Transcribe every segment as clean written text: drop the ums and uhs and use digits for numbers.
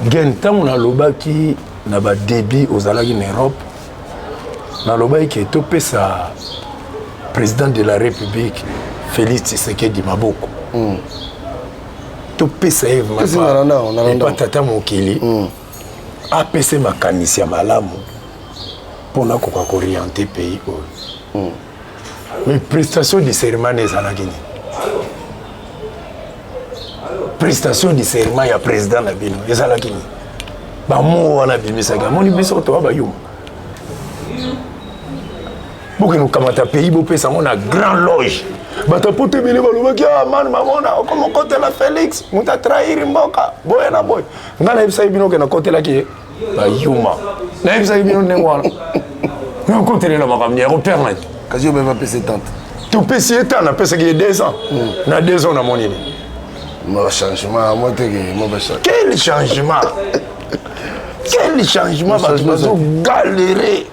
Gen tant na lobaki na ba débit aux alagi en Europe. Na lobaki qui est topé sa président de la République Félix Tshisekedi Maboko. Topé sa Eve Mapa. Et pas tata mokili. APC makanisi ya malamu pour na ko orienter pays. Mais prestation de cérémonie ezalaki ni. Prestation de serment ya président na bino ezalaki ni ba mo wana bimisaka moni biso to ba yuma boke no kamata pays bo pesa mona grand loge bata pote bele balobaki ah man mamona comme côté la Félix muta trahir mboka boya na boy ngana ibisa bino ke na côté la ki ba yuma na ibisa bino nengwana na côté la makamnya ko permet kasi yo ba pesa tante to pesa tante na pesa ki 2 ans na 2 ans na moni ni. Changement, moi, quel changement? Quel changement va te galérer?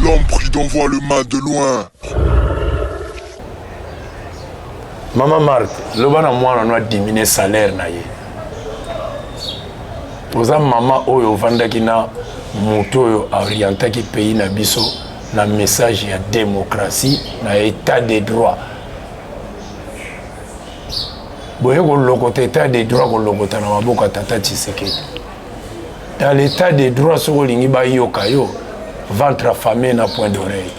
L'homme prudent voit le mal de loin. Maman Marthe, le bon moi on a diminué le salaire na ye. Vous avez maman oyo vandaki na moto oyo orienté ki pays na biso na message ya démocratie na état de droit. Boye ko lokote état de droit ko lokota na maboka tata Tshisekedi. Dans l'état de droit so lingi ba yoka yo ventre affamé na point d'oreille.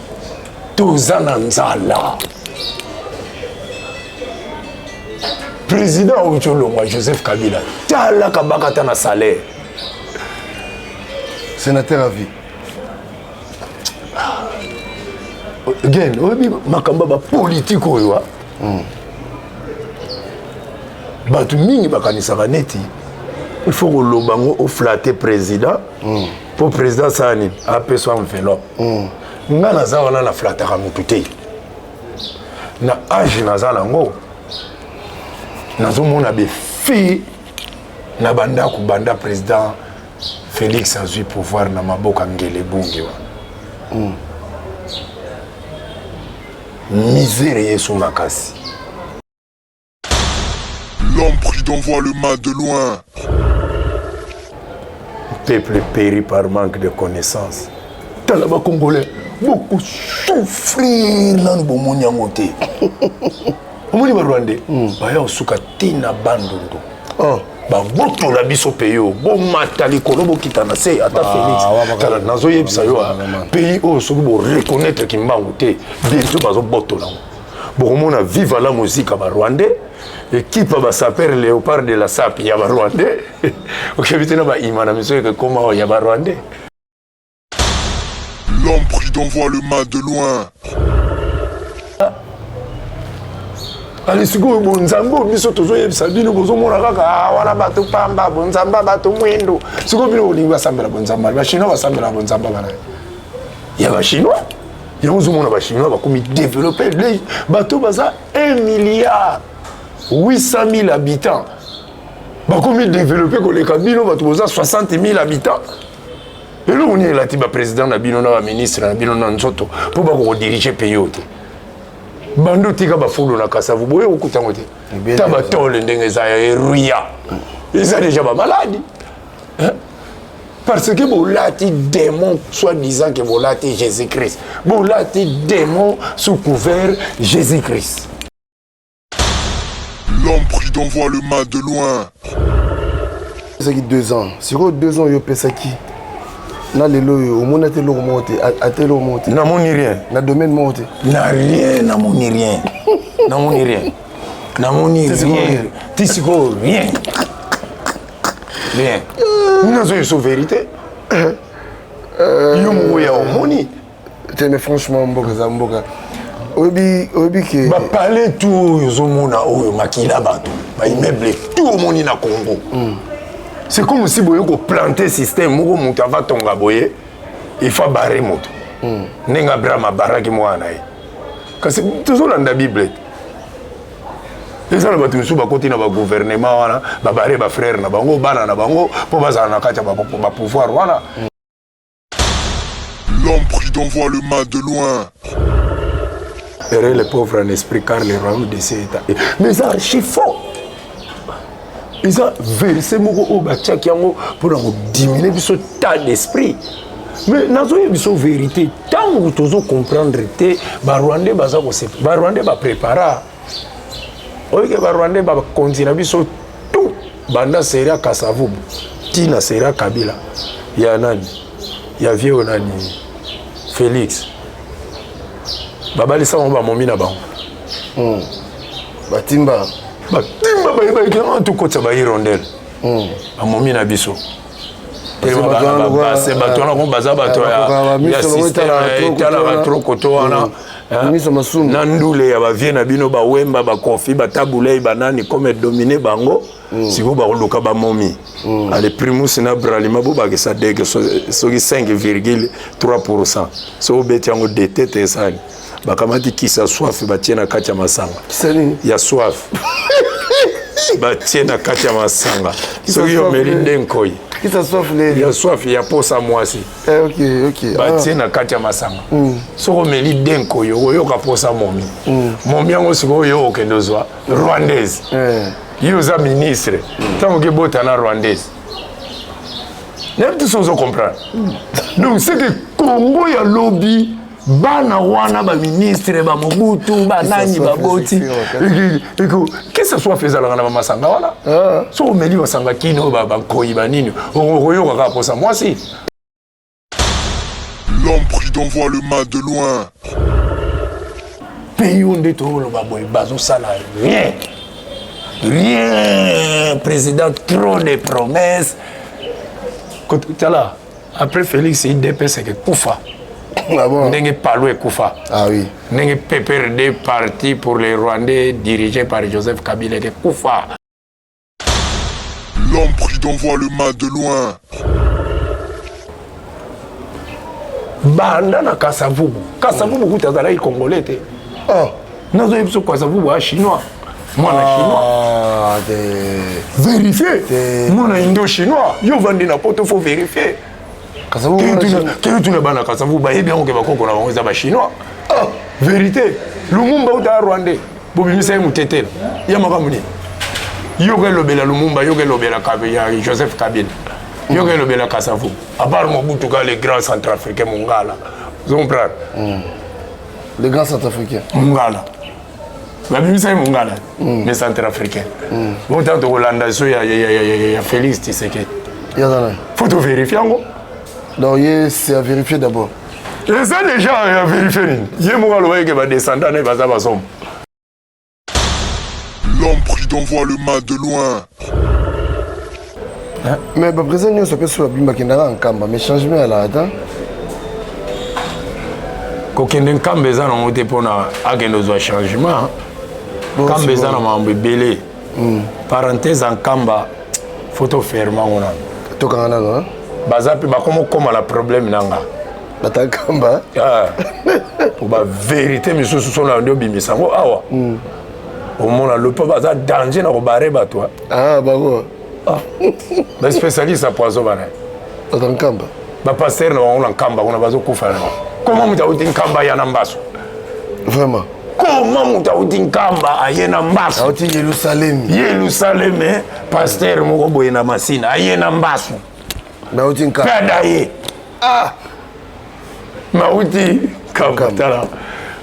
Tous en nzala. Président Ocholo Joseph Kabila. Tala kabaka ta na salaire. Sénateur à vie. Again, obi makamba ba politique oyo. Batu mingi bakanisaka neti il faut que le bango au flatter président pour président sani apé son enveloppe nga naza wana na flattaka mutu te na age naza nango nazomona befi na bandako banda président Félix azwi pouvoir na maboka ngele bungi wa misère yesu makasi. L'homme prudent voit le mal de loin. Peuple périt par manque de connaissances. Talaba Congolais, beaucoup souffrir dans le bon monte. Omoni ba Rwandais, ba ya osuka tina bandondo. Ba boto la biso peyo, bo matali kolobo kitana se ata Félix. Kala nazo yebisa yo pays o soki bo reconnaître ki mbangu te, bientôt bazo boto la. Bo mona vive la musique ba Rwandais. Équipe va s'appeler Léopard de la SAP, il y a un Rwandais. Ok, comment il y a un Rwandais. L'homme prudent voit le mal de loin. Allez, si vous avez un zambo, vous avez un zambo, vous avez un zambo, vous avez un zambo, vous avez un zambo, vous avez un Chinois, vous avez un zambo. Il y a un Chinois. Il y a un Chinois qui a développé. Les bateaux, 1 milliard. 800 000 habitants. Comment développer que les cabines ont 60 000 habitants. Et là, on est là, le président, le ministre, le pour diriger le pays. Bando tika bafulo na kasavu boye okutango te. Taba tole ndenge za eruya. Ils sont déjà malades. Parce que bolati démon soi-disant que bolati Jésus-Christ. Bolati démon sous couvert Jésus-Christ. L'homme prudent voit le mal de loin. Ça qui 2 ans. Sur 2 ans, il y a Pesaki. Na lelo au monde a telo monté, a telo monté. Na moni rien. Na domaine monté. Na rien, na moni rien. Na moni rien. Na moni rien. Tisiko rien. Rien. Nous avons une vérité. Yo ya moni. Mais franchement mboka. Obi ke ba parler tout yozomona oyo makila bato. Ba immeuble tout moni na Congo. C'est comme si vous planter le système, vous avez tonga boye, il faut barrer moto. Nenga brama baraki mwana. Parce que toujours dans la Bible. Et ça, nous sommes côté de notre gouvernement, nous barrer nos frères, nous bango bana na bango pour bazana na kacha ba pouvoir wana. L'homme prudent voit le mal de loin. Les pauvres en esprit car les royaumes de ces états. Mais c'est archi faux. Ils ont versé mon bachaki pour diminuer ce tas d'esprit. Mais dans la vérité, tant que vous comprendre que les Rwandais vont préparer. Les Rwandais vont continuer tout. Banda Seria Kasavubu, Tina Seria Kabila, il y a Nani, il y a Vieux Nani, Félix. Babalisa on va momina ba. Batimba. Batimba ba en tout cas ça va hirondelle. Ba momina biso. Tellement ba c'est bato na ko baza bato ya système tala trop koto wana. Nandule ya ba vie na bino ba wemba ba kofi ba tabulei banani comme dominer bango. Si vous avez le cas de Momi, les primus na bralima vous avez ça dès que 5,3%. Si vous avez des têtes et ça, bah comment dit qui ça soif, bah tiens à kacha masanga. Il y a soif. Bah tiens à kacha masanga. Si vous avez l'indénkoi. Qui ça soif les? Il y a soif, il y a pas ça moi aussi. Ok. Bah tiens à kacha masanga. Si vous avez l'indénkoi, vous avez pas ça Momi. Momi on se voit yo kendozoa rwandaise. Yoza ministre, tant que botana rwandaise. N'importe quoi, vous comprenez. Donc c'est que Congo y a lobby, bana wana ba ministre, ba Mobutu, ba nani, ba boti. Que ce soit fait à la rana masanga wala. So meli masanga kino ba koi ba nini. Oyo kaka pour ça moi si. L'homme prudent voit le mal de loin. Pays où on est tout le baboy bazo salaire rien. Rien, président, trop de promesses. Après Félix, il dépasse que Koufa. Ah bon? N'est pas loin Koufa. Ah oui. N'est pas PPRD parti pour les Rwandais dirigés par Joseph Kabila de Koufa. L'homme prudent voit le mal de loin. Banda na Kasavubu. Kasavubu kutazala il Congolais. Oh. Nazo yebso Kasavubu a chinois. Moi, chinois. Vérifier. Moi, indo-chinois. Yo vandi na poto, faut vérifier. Quel tu ne bana Kasavubu, bah, eh bien, on va qu'on a chinois. Vérité. Lumumba ou ta Rwandais. Bobi Misa Moutete. Yamaka Mouni. Yoga Lobela Lumumba, Yoga Lobela Kabila, Joseph Kabila. Yoga Lobela Kasavubu. À part Mobutu, les grands centrafricains, Mongala. Vous comprenez? Les grands centrafricains. Mongala. La Bible c'est Mongala, mais centrafricain. Bon, tant que Hollande, il y a Félix Tshisekedi. Faut tout vérifier. Donc, c'est à vérifier d'abord. Et ça, les gens, à vérifier. Il y a mon gars qui va descendre, il va savoir son. L'homme prudent voit le mal de loin. Mais le président, nous sommes sur la Bimba qui n'a en Kamba, mais changement là, attends. Quand on a un besoin de changement, quand besoin de belé, parenthèse en Kamba, photo fermement. Tout quand on a, bazapi comment la problème nanga. Bata Kamba. Pour la vérité, mais ce sont là où bimisango awa. Au monde le peuple a danger na barrer toi. Ah bah quoi. Mais spécialiste à poison bana. Bata Kamba. Ba pasteur na on en Kamba on a besoin kufa. Comment muta utin Kamba ya nambaso? Vraiment. Comment muta utin Kamba ayena mbaso? Auti Jérusalem. Jérusalem pasteur moko boye na masina ayena mbaso. Na utin Kamba. Padaye. Ah. Mauti Kamba tala.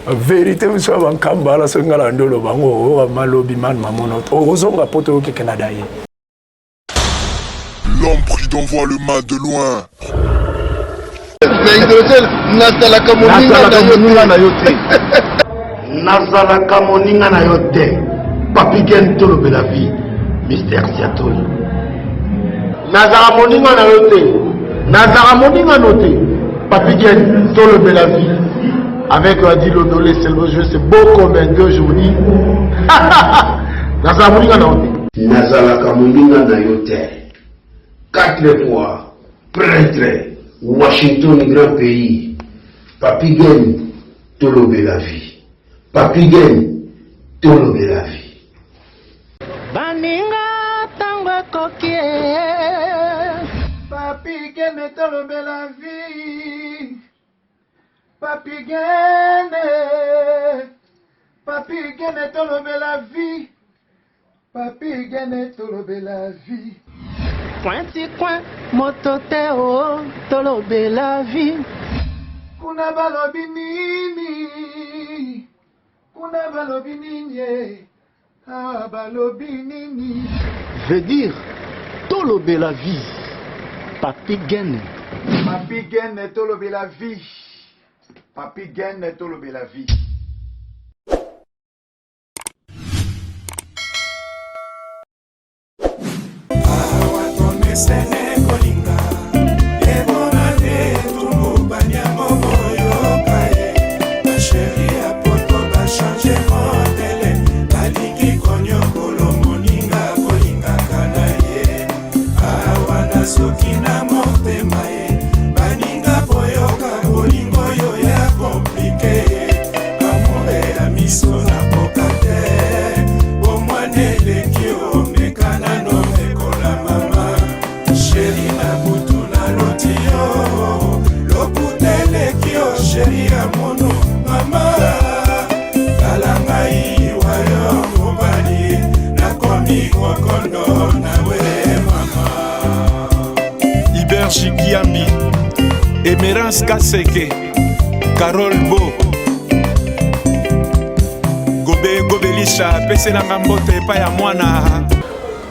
Vérité vous savez en Kamba la sengala ndolo bango malobi man mamono. Ozonga poto ke Canada ye. L'homme prudent voit le mal de loin. Nazalaka moninga na yote. Papi Gen tolobe la vie. Mystère Siatoli. Nazala moninga na yote. Nazala moninga noté. Papi Gen tolobe la vie. Avec Adi Lodolé, c'est le jeu, c'est beau comme un gueux, je vous dis. Nazala moninga na yote. Nazalaka moninga na yote. 4 fois, prêtre, Washington, grand pays. Papi Gen, tolobe la vie. Papi Gen, tolobe la vie. Baninga tango kokie. Papi Gen, tolobe la vie. Papi Gen, tolobe la vie. Papi Gene tolobe la vie. Pointi coin, motote o tolobe la vie. Kuna balobi nini? Kuna balobi nini? Ah balobi nini? Veut dire tolobe la vie. Papi Gene. Papi Gene tolobe la vie. Papi Gene tolobe la vie. Sene kolinga ebona te tulubanya moyo kae ma chérie a poto ba changer modèle baliki konyo kolo moninga kolinga kanaye awana soki na motema ye baninga boyoka bolingo yo ya compliqué amore ya miso na bokate bomwane lekio mekana no mekola mama chéri na butu na lotio lokutele kio chéri ya mono mama kalangai wayo mobali nakomi kokondo nawe mama Iber Chikiambi Emerance Kaseke Carole Bo Gobe Gobelisha Peselanga mbote pa ya mwana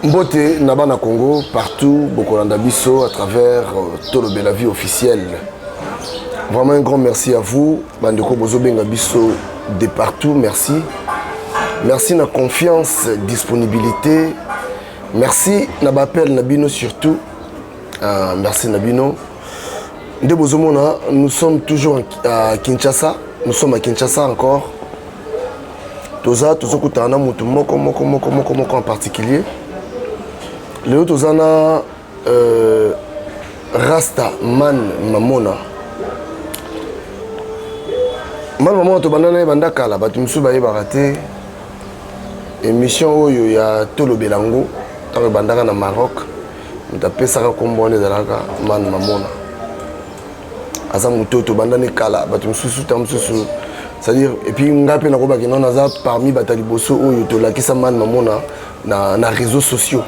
Mbote Nabana Congo, partout, Bokolanda Bisso, à travers Tolobe la vie officielle. Vraiment un grand merci à vous, Bandeko Bozobenga Bisso, de partout, merci. Merci na confiance, disponibilité. Merci Nabapel Nabino surtout. Merci Nabino. De Bozomona, nous sommes toujours à Kinshasa. Nous sommes à Kinshasa encore. Toza, Tozokutana, Moko en particulier. Léo Tozana Rasta Man Mamona. Man Mamona to banana bandaka la batumsu baye barate. Émission oyo ya Tolo Belango dans bandaka na Maroc. Mutape saka kombone zalaka Man Mamona. Asa mutoto bandane kala batumsu tamsusu. C'est-à-dire et puis ngape na koba kinona za parmi batali bosso oyo to lakisa Man Mamona na réseaux sociaux.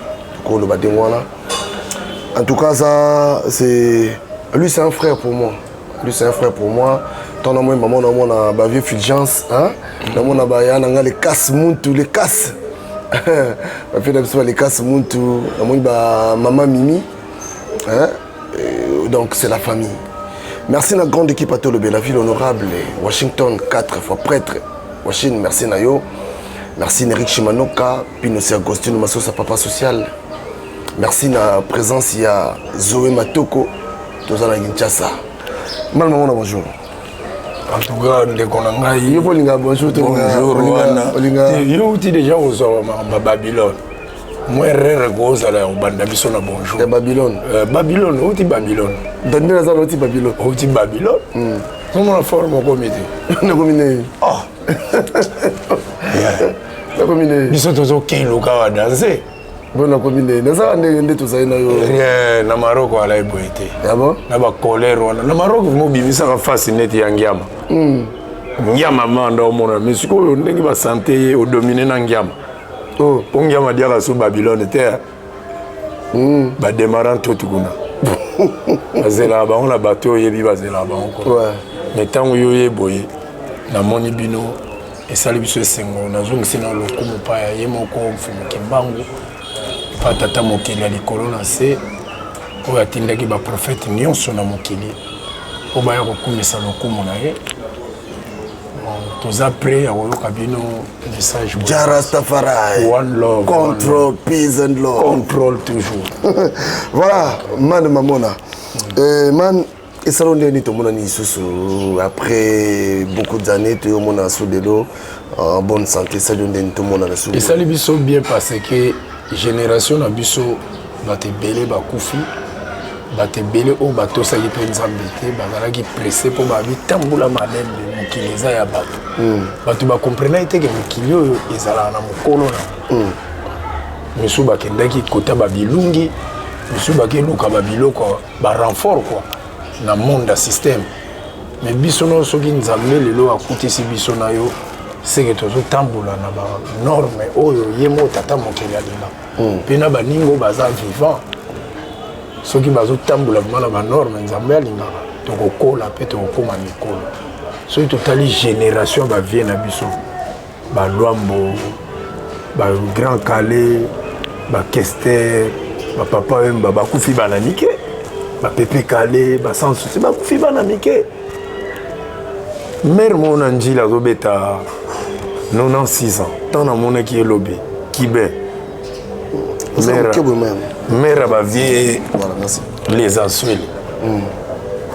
En tout cas, ça, c'est... Lui, c'est un frère pour moi. Lui, c'est un frère pour moi. Tant moi, maman, on a bavé fulgence. Hein? On a les casses muntu, les casses. Les casses muntu. Maman Mimi. Hein? Donc, c'est la famille. Merci à la grande équipe à Tolobe, la ville honorable. Washington, 4 fois prêtre. Washington, merci Nayo. Merci Néric Chimanoka. Pinosi Agostino Massosa, papa social. Merci na présence, il y a Zoé Matoko, Tozana Kinshasa. Mal maman, bonjour. En tout cas, bonjour. Bonjour. Yo, tu déjà aux Babylone. Moi, je rêve à Bandabiso na bonjour. De Babylone. Babylone, où tu Babylone? Donne la salle, où tu Babylone. Où tu Babylone? Comment on forme au comité? Le comité. Oh! Le comité. Ils sont tous au Kailouka à danser. Bon, la comité. Dans ça, on est tous allés na Maroc à la boité. Ah bon? Na ba colère na Maroc mo bimisa ka fasciné ti Ngiama. Ngiama manda o mona mais siko ndenge ba santé o dominer na Ngiama. Oh, Ngiama dia sur Babylone terre. Ba démarrant tout kuna. Bazela ba on la bateau yebi bazela ba on. Ouais. Mais tant yo ye boye na moni bino et sali biso sengo na zongi sina lokumu pa ya yemo ko mfumu kimbangu. Tata mokili ya likolo na se oyo atindaki baprofete nyonso na mokili po baya kokumisa lokumu na ye toza prêt ya koyoka bino message Jarastafari. One love, Control, peace and love. Control toujours. Voilà, Man Mamona. Man, et ça on est tout ni sous après beaucoup d'années tout le monde a sous de l'eau en bonne santé ça donne tout le monde a sous. Et ça les biso bien parce que génération na biso bate belé ba kufi bate belé o bato sa yi nzambe te bazala ki pressé pour ba bitambula malem mokili eza ya bato bato ba comprendre ete ke mokili oyo ezala na mokolo na misu bakendaki kota ba bilungi misu bakeluka ba biloko ba renfort quoi na monde système mais biso no soki nzambe lelo akutisi biso na yo c'est que toujours tamboula na ba norme oyo yemo tata mokeli alinga pena ba ningo baza vivant soki bazo tamboula vraiment ba norme nzambe alinga to kokola pe to kokoma mikolo soki totali génération ba vie na biso ba Lwambo ba Grand Calais ba Kester ba papa Wemba ba kufi bana mike ba Pepe Calais ba sans souci ba kufi bana mike mère mon anjila zobeta 96 ans tant na mona qui est lobé qui bé mère ba vie voilà merci les assuels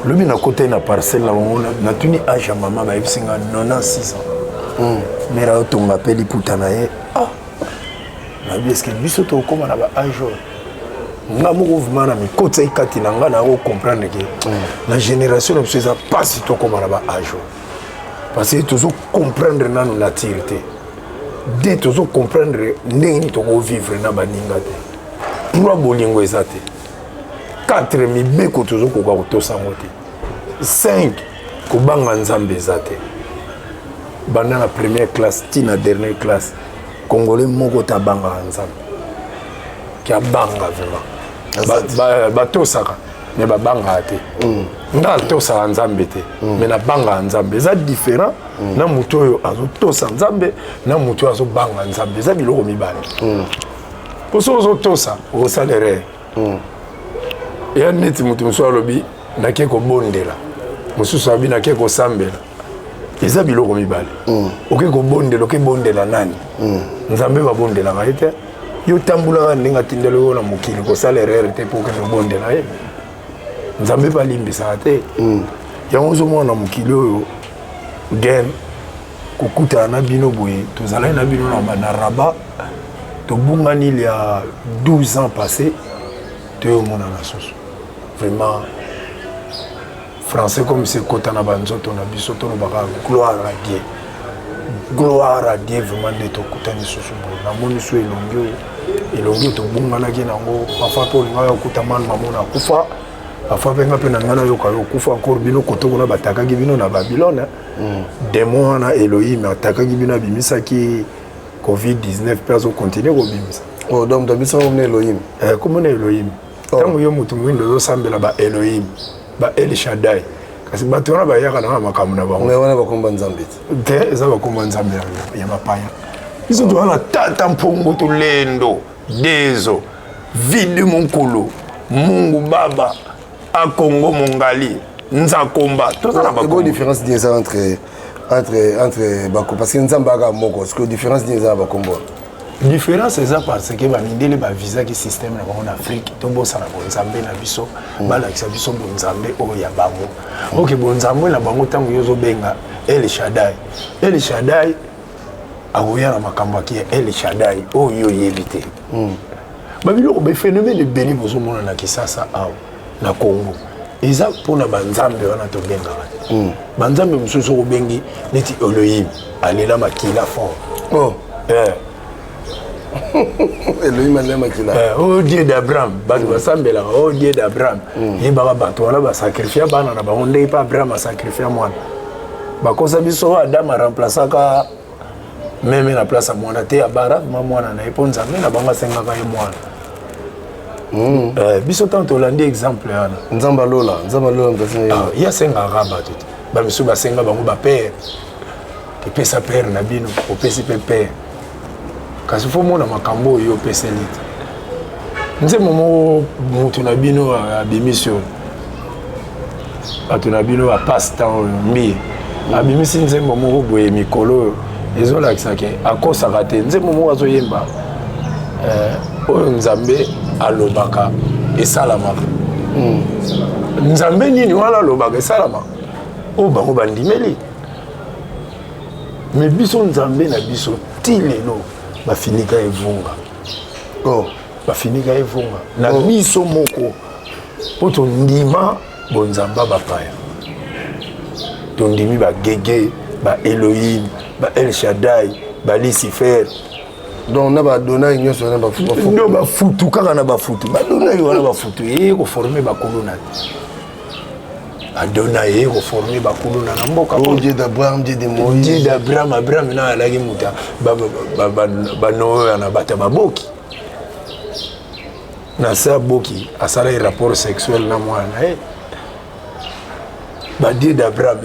lobi na côté na parcelle na mona na tuni âge ya maman ba ebisinga 96 ans mère auto m'appelle putana ye na bi est-ce que biso to koma na ba âge nga moko vuma na mikotsa ikati na nga na ko comprendre que la génération de ces pas si to koma na ba âge parce que toujours comprendre na nos nature dès toujours comprendre ndenge to ko vivre na baninga te trois bolingo ezate 4 mibeko toujours ko ka tosango te 5 ko banga nzambe ezate banda na première classe tina dernière classe congolais moko ta banga nzambe ki abanga vraiment batosaka mais babanga te nga tosaka nzambe te mais na banga nzambe eza différent na mutu oyo azotosa nzambe na mutu oyo azobanga nzambe eza biloko mibale po so ozotosa okosala erreur eya neti mutu mosusu alobi nake kobondela mosusu abi nake kosambela eza biloko mibale oke kobondela okebondela nani nzambe babondelaka ye te yo tambulaka ndenge atindela oyo na mokili kosala erreur te mpo okende obondela ye nzambe balimbisaka te yango ozomona na mokili oyo guerre kokutana na bino boye tozalaki na bino na Rabat tobungani il y a 12 ans passé toyomona na susu vraiment français comme c'est kota na banzoto na biso tolobaka gloire à Dieu vraiment nde tokutani susu boye namoni so elongi tobunganaki nango parfois mpe olinga yokuta manu mamona akufa parfois mpenga mpe na ngai nayoka yokufa encore bino kotokona batakaki bino na Babylone demo wana Elohim atakaki bino abimisaki Covid-19 mpe azokontinue kobimisa donc tobimisa komona Elohim komona Elohim ntango yo motu moyindo ozosambela ba Elohim ba El Shaddai kasi bato wana bayaka na makambo na bango wana bakomba nzambe te eza bakomba nzambe ya mapaya biso towana tata mpongo tolendo dezo vide monkolo mungu baba akongo mongali nzakomba tozana bakomba différence ni ça entre bako parce que nzambe aka moko ce que différence ni ça bakomba différence eza parce que bamindele bavizaki système na bango na Afrique tobosana bonzambe na biso balakisa biso bonzambe oyo ya bango ok bonzambe na bango ntango yo ozobenga El Shaddai akoya na makambo aki ya El Shaddai oyo oyebi te babiloko baphénomène ebele bozomona na Kisasa awa na Congo eza mpona banzambe wana tobengaka banzambe mosusu okobengi neti Elohim alela makila fort Elohim alela makila oh Dieu d'Abraham bato basambelaka oh Dieu d'Abraham yebaka bato wana basakrifia bana na bango ndenge mpe Abraham asakrifia mwana bakosa biso Adam aremplasaka meme na place ya mwana te abaravima mwana na ye mpo nzambe na bango asengaka ye mwana biso ntango tolandi exemple wana nzambe alola ye asengaka bato te bamisu basenga bango bapere epesa pere na bino opesi mpe pere kasi fo mona makambo oyo opeseli te nzembo moko mutu na bino abimisi oyo bato na bino bapasta oyo mbiye abimisi nzembo moko boye mikolo oyo ezolakisaki akosaka te nzembo moko azoyemba oyo nzambe alobaka esalamaka nzambe nini wana alobaka esalamaka oyo bango bandimeli me biso nzambe na biso ti lelo bafinika evunga bafinika evunga na biso moko mpo tondima bonzamba bapaya tondimi bagege ba Elohim ba El Shaddai ba Lucifer donc na badona nyonso na bafutu ndo bafutu kaka na bafutu badona yo wana bafutu ye ko former ba kolona Adonai reformer bakulu na mboka Oh Dieu d'Abraham, Dieu de Moïse. Dieu d'Abraham, Abraham na alaki muta ba Noé na bata baboki na sa boki asala rapport sexuel na mwana ba Dieu d'Abraham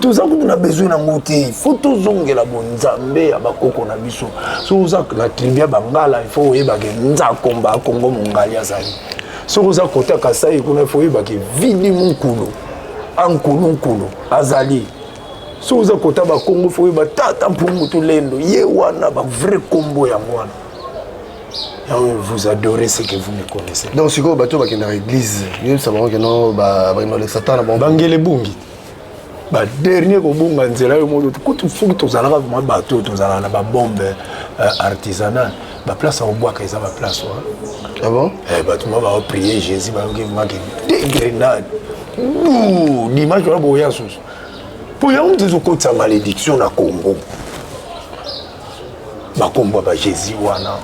tout ça qu'on a besoin na moté faut tozongela bonzambe ya bakoko na biso so za la tribu bangala il faut yeba ke nzakomba kongo mongali azali so za kota kasai kuna il faut yeba ke vidi munkulu ankulu azali so za kota ba kongo faut yeba tata mpumutu lendo ye wana ba vrai kombo ya mwana. Vous adorez ce que vous me connaissez. Donc, si vous avez dans l'église, vous savez que non, le Satan a bangé bungi. Dernier kobunga nzela yo moto kutu fuki tozalaka ma bateau tozalaka na ba bombe artisanale ba place au bois kaisa ba place wa. Ah bon? Ba tout va prier Jésus ba ki ma des grenades. Dimanche on a boya sous. Pour ya on dit ko ta malédiction na Congo. Ba komba ba Jésus wana.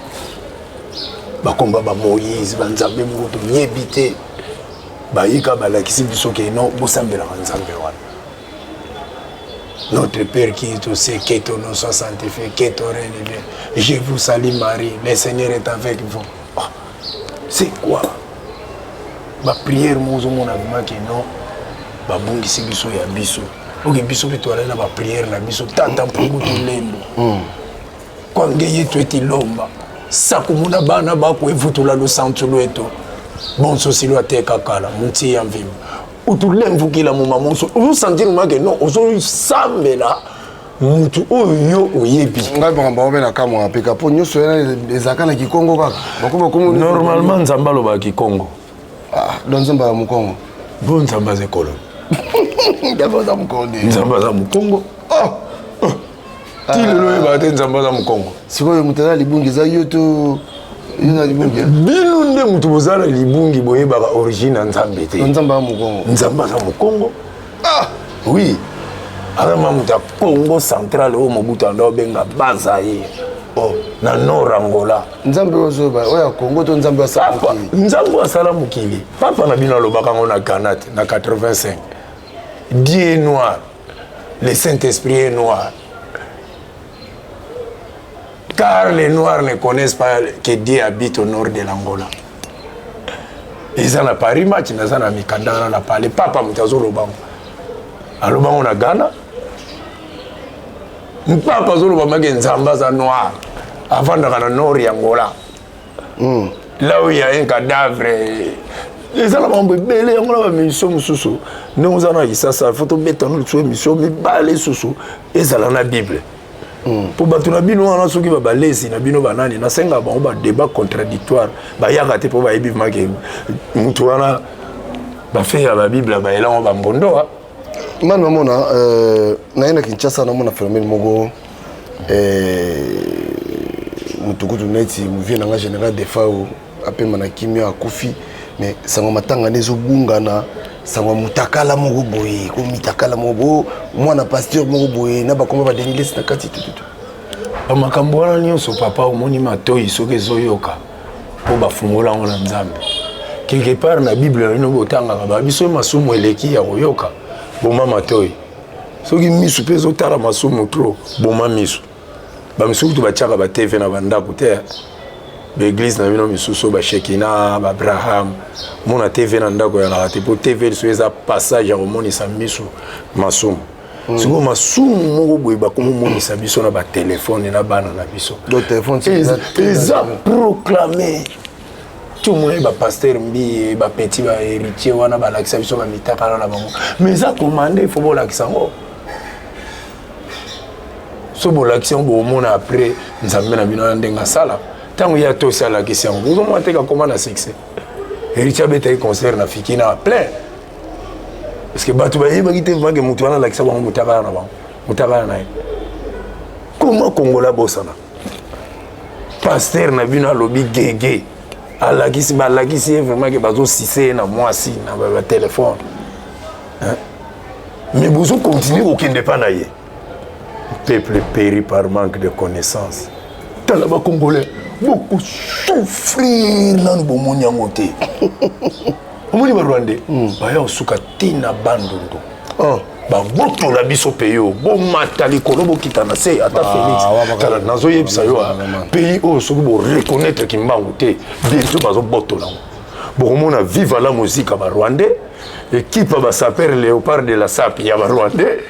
Bakomba ba Moïse banzambe mutu nyebite bayika balakisi biso ke non bosambela banzambe wana. Notre Père qui est au ciel, que ton nom soit sanctifié, que ton règne vienne. Je vous salue Marie, le Seigneur est avec vous. Oh, c'est quoi? Ma prière mozo mon avima ke non ba bongisi biso ya biso. Ok biso bitwala na ba prière na biso tata mpungutu lendo. Kwa ngeye tweti lomba. Sakumuna bana bako evutula lo santulo eto bon sosilo ateka kala munti ya mvimba utulemvukila mu mamonso uzo sentir mage non uzo sambela mutu oyo oyebi ngai bamba na kamo apeka po nyoso yana ezaka na Kikongo kaka bakoma komo normalement nzamba lo ba Kikongo don nzamba mu Kongo bon nzamba ze kolon d'abord za mu Kongo nzamba za mu Kongo Tilelo eba te nzamba za mu Kongo. Sikoyo mutala libungi za yoto yona libungi. Bino nde mutu bozala libungi boyeba ka origine nzambe te. Nzamba mu Kongo. Nzamba za mu Kongo. Oui. Ama muta Congo central o Mobutu ndo benga Bazaï. Oh, na Nord Angola. Nzambe ozo ba oya Congo to nzambe wa sala mukili. Nzambe wa sala mukili. Papa na bino lobaka ngona Kanate na 85. Dieu est noir. Le Saint-Esprit est noir. Car les Noirs ne connaissent pas que Dieu habite au nord de l'Angola. Ils sont à Paris, match, ils sont à Mikandara, na Palais, papa mutazo lobango. Alobango na Ghana. Papa zo lobanga nzamba za noir. Avant dans le nord de l'Angola. Là où il y a un cadavre. Les gens ont belé, on a mis sur Moussou. Nous avons eu ça, photo béton, nous avons mis sur le balai sous. Et ça, dans la Bible. Pour battre la bino, on a ceux qui va balayer, na bino banani, na senga ba on ba débat contradictoire, ba yakate pour ba ebi make, mutuana ba fait la Bible ba ela on ba mbondo. Man mamona na ina Kinshasa na mona phénomène mogo mutukutu neti muvie na général Defao apema na kimia akufi mais sango matanga nezo bungana sango mutakala mogo boye ko mitakala mogo mwana pasteur mogo boye na ba komba ba denilis na kati tutu amakambo wana nyonso papa omoni matoi soki ezoyoka po bafungola ngo na nzambe quelque part na Bible ino botangaka babiso masumu eleki ya koyoka boma matoi soki misu mpe ezotala masumu tro boma misu bamisuku to batiaka ba TV na bandako te l'église na bino misusu ba Shekina ba Abraham mona TV na ndako ya la te po TV so eza passage ya komonisa misu masumu siko masumu moko boye bakomo monisa biso na ba téléphone na bana na biso donc téléphone ils a proclamé tout le monde ba pasteur mbi ba petit ba héritier wana ba lakisa biso ba mitaka na bango mais ça commandé il faut bo lakisa ngo so bo lakisa bo mona après nzambe na bino ndenga sala tango ya to sala lakisa ngo vous mo teka comment na succès héritier beta concert na fiki na plein parce que batu ba yeba kite vange mutu wana lakisa bango mutaka na bango mutaka na comment Congola bosana pasteur na bino alobi gege alakisi ba lakisi vraiment que bazo sisé na mwasi na ba téléphone mais vous continuez aucun dépend na ye peuple périt par manque de connaissances dans la Congolais beaucoup souffrir dans le bon monde. omoni ba Rwandais baya osuka tina bandondo babotola biso pays oyo bomata likolo bokita na se ata Félix kala nazoyebisa yo pays oyo soki boreconnaître kimbangu te bientôt bazobotola ngo bokomona vive la musique ya barwandais équipe ya basaper léopard de la sap ya barwandais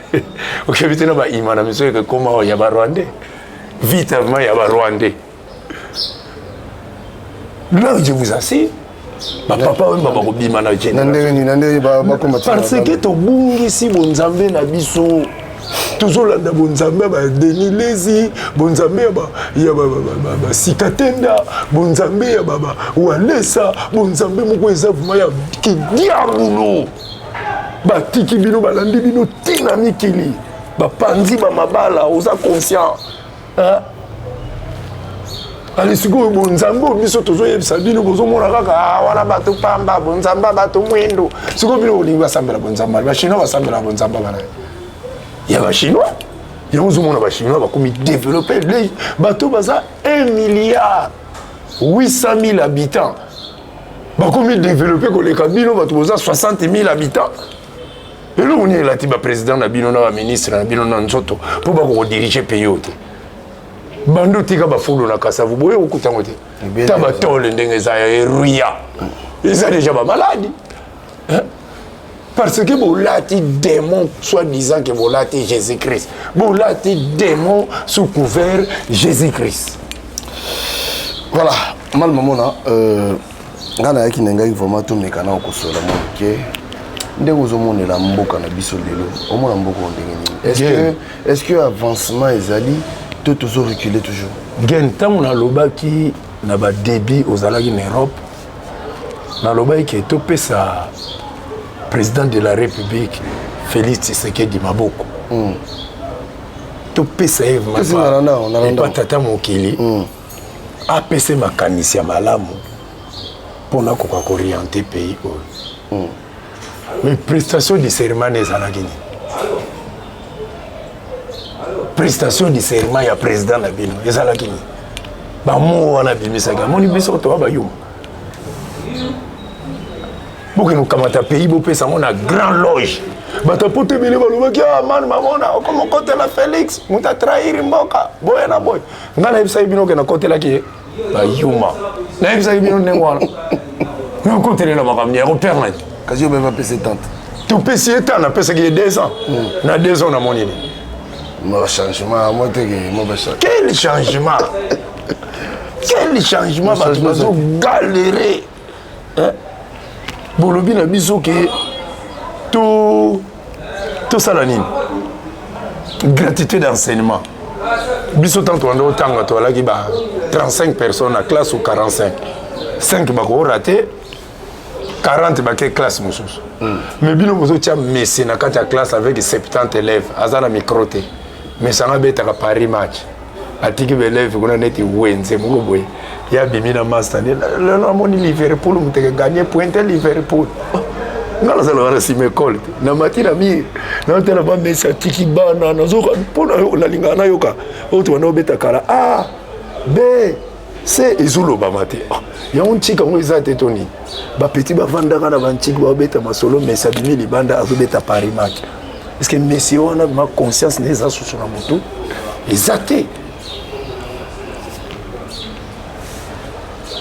okebi te na baima na miso eke koma oyo ya barwandais vitement ya barwandais là je vous assure papa oyo bakobima na parce que tobungisi bonzambe na biso tozolanda bonzambe ya badeni lezi bonzambe ya basikatenda bonzambe ya walesa bonzambe moko eza vraimen ya kidiabulo batiki bino balandi bino tina mikili bapanzi bamabala oza conscient ali sikoyo bonzambe biso tozoyebisa bino bozomona kaka wana bato pamba bonzamba bato mwendo sikoyo bino olingi basambela bonzamba bachinois basambela bonzamba bana ya bachinois yango ozomona bachinois bakomi développer le bato baza 1 milliard 800 000 habitants bakomi développer koleka bino bato boza 60 000 habitants eloko nini elati baprésident na bino na baministre na bino na nzoto mpo bakodirige pays oyo te bando tika bafulo na kasavu boye okutango te ta batole ndenge eza ya eruya eza déjà bamaladi parce que bolati démon soi-disant que bolati Jésus-Christ bolati démon sous couvert Jésus-Christ voilà mal mamona nga nayaki na ngai vraiment tomeka na okosola moke ndenge ozomonela mboka na biso lelo omona mboka ndenge nini est-ce que avancement ezali toujours reculer toujours. Gen tant na lobaki na ba débit aux alagi en Europe. Na lobaki qui est topé sa président de la République Félix Tshisekedi Maboko. Topé sa Eve Mapa. Et pas tata mokili. APC makanisi ya malamu. Pona ko orienter pays. Mais prestation de cérémonie ezalaki ni. Prestation de serment ya président na bino ezalaki ni bamo wana bimisaka moni biso to ba yuma boke no kamata pays bo pesa mona grand loge bata pote bele balobaki man mamona comme côté la Félix muta trahir mboka boya na boy ngana ibisa bino ke na côté la ki ba yuma na ibisa bino nengwana no côté la makamnya repère na kasi ba pesa tante to pesa tante na pesa ki 2 ans na 2 ans na monini. Changement, moi, quel changement? Quel changement? Parce que galérer. Bolobi na biso que tout ça la nini. Gratuité d'enseignement. Biso tant on doit tanga to la ki ba 35 personnes à classe ou 45. 5 ba ko raté. 40 ba ke classe mususu. Mais bino bozo tia messi na kati ya classe avec 70 élèves azana microté. Mais ça m'a bêta à Paris match. Atiki belève qu'on a net wenze moko boy. Ya bimina master le nom ni Liverpool muteke gagner pointe Liverpool. Ngala za la si me colle. Na matira mi na tela ba mesa tiki bana na zo pona la linga na yoka. Oto na beta kala A B C izulo ba mate. Ya un chika ngo izate toni. Ba petit ba vanda kana ba chiki ba beta masolo mesa bimi libanda azo beta Paris match. Est-ce que Messi on a ma conscience les a sous la moto les athées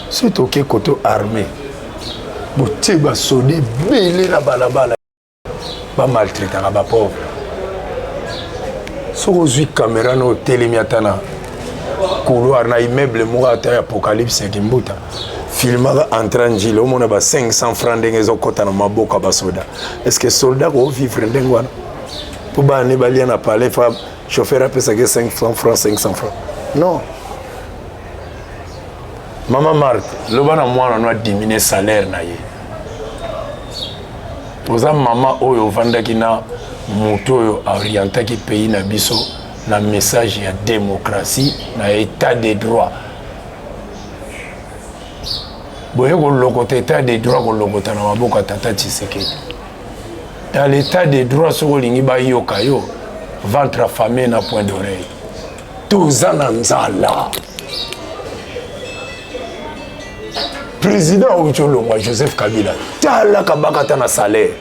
c'est ok côté armé boté ba sonné belé la balabala ba maltraiter ba pauvre so ozui caméra no telemiatana couloir na immeuble mo ata apocalypse kimbuta filmaka entranjile omona ba 500 francs ndenge ezokota na maboka ba soda est-ce que soldat ko vivre ndenge wana pour bani balia na palais fa chauffeur a pesa que 500 francs non maman Marthe le bana mwana no diminuer salaire na ye oza mama oyo vandaki na moto oyo orientaki pays na biso na message ya démocratie na état de droit boye ko lokota état de droit ko lokota na maboka tata Tshisekedi. Dans l'état de droit, sur le ba yoka yo, ventre affamé na point d'oreille. Tous en anzala. président Ocholo, Joseph Kabila, tala kabakata na salaire.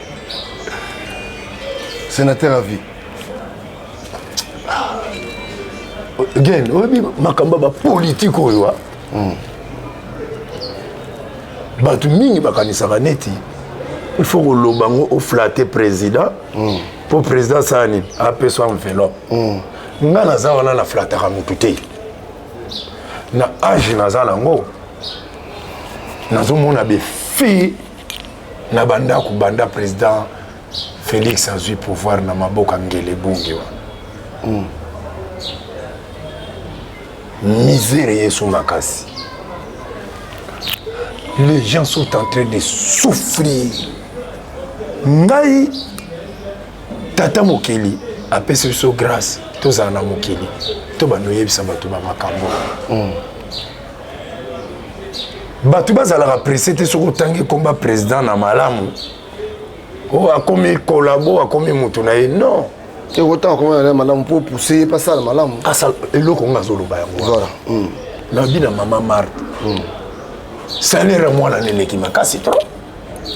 Sénateur à vie. Again, obi makamba ba politique oyo. Batu mingi bakanisa neti. Il faut que l'obango au flatter président. Pour président Sani, après son enveloppe. Nga naza wana na flataka mutu te. Na âge naza nango. Nazomona be fi na banda ku banda président Félix azui pouvoir na maboka ngele bungi wa. Misère yesu makasi. Les gens sont en train de souffrir. Ngai tata mokeli apesi biso grâce tozala na mokeli to banoyebisa bato bamakambo bato bazalaka presse te soki otangi komba président na malamu o akomi kolabo akomi moto na ye non Autant comment on a malamu pour pousser pas ça malamu eloko nga azoloba yango voilà nabi na mama Marthe salaire mwana neleki makasi trop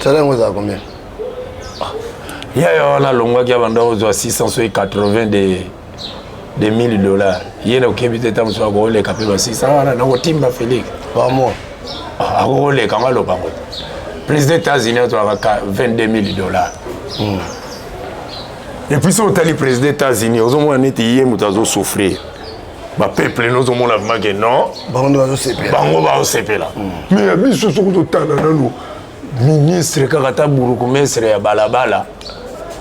salaire ngo za combien yaya wana longwaki abanda ozwa 680 de $1000 ye na okebi te tamoso akooleka mpe ba 600 wana nakotimba Félix par mois akooleka nga lobango président États-Unis atolaka $22,000 et puis so otali président États-Unis ozomona neti ye moto azosouffrir bapeuple nozomona vraimen ke non bango baosepela mais ya biso soki totala nano ministre kaka ta burukumestre ya balabala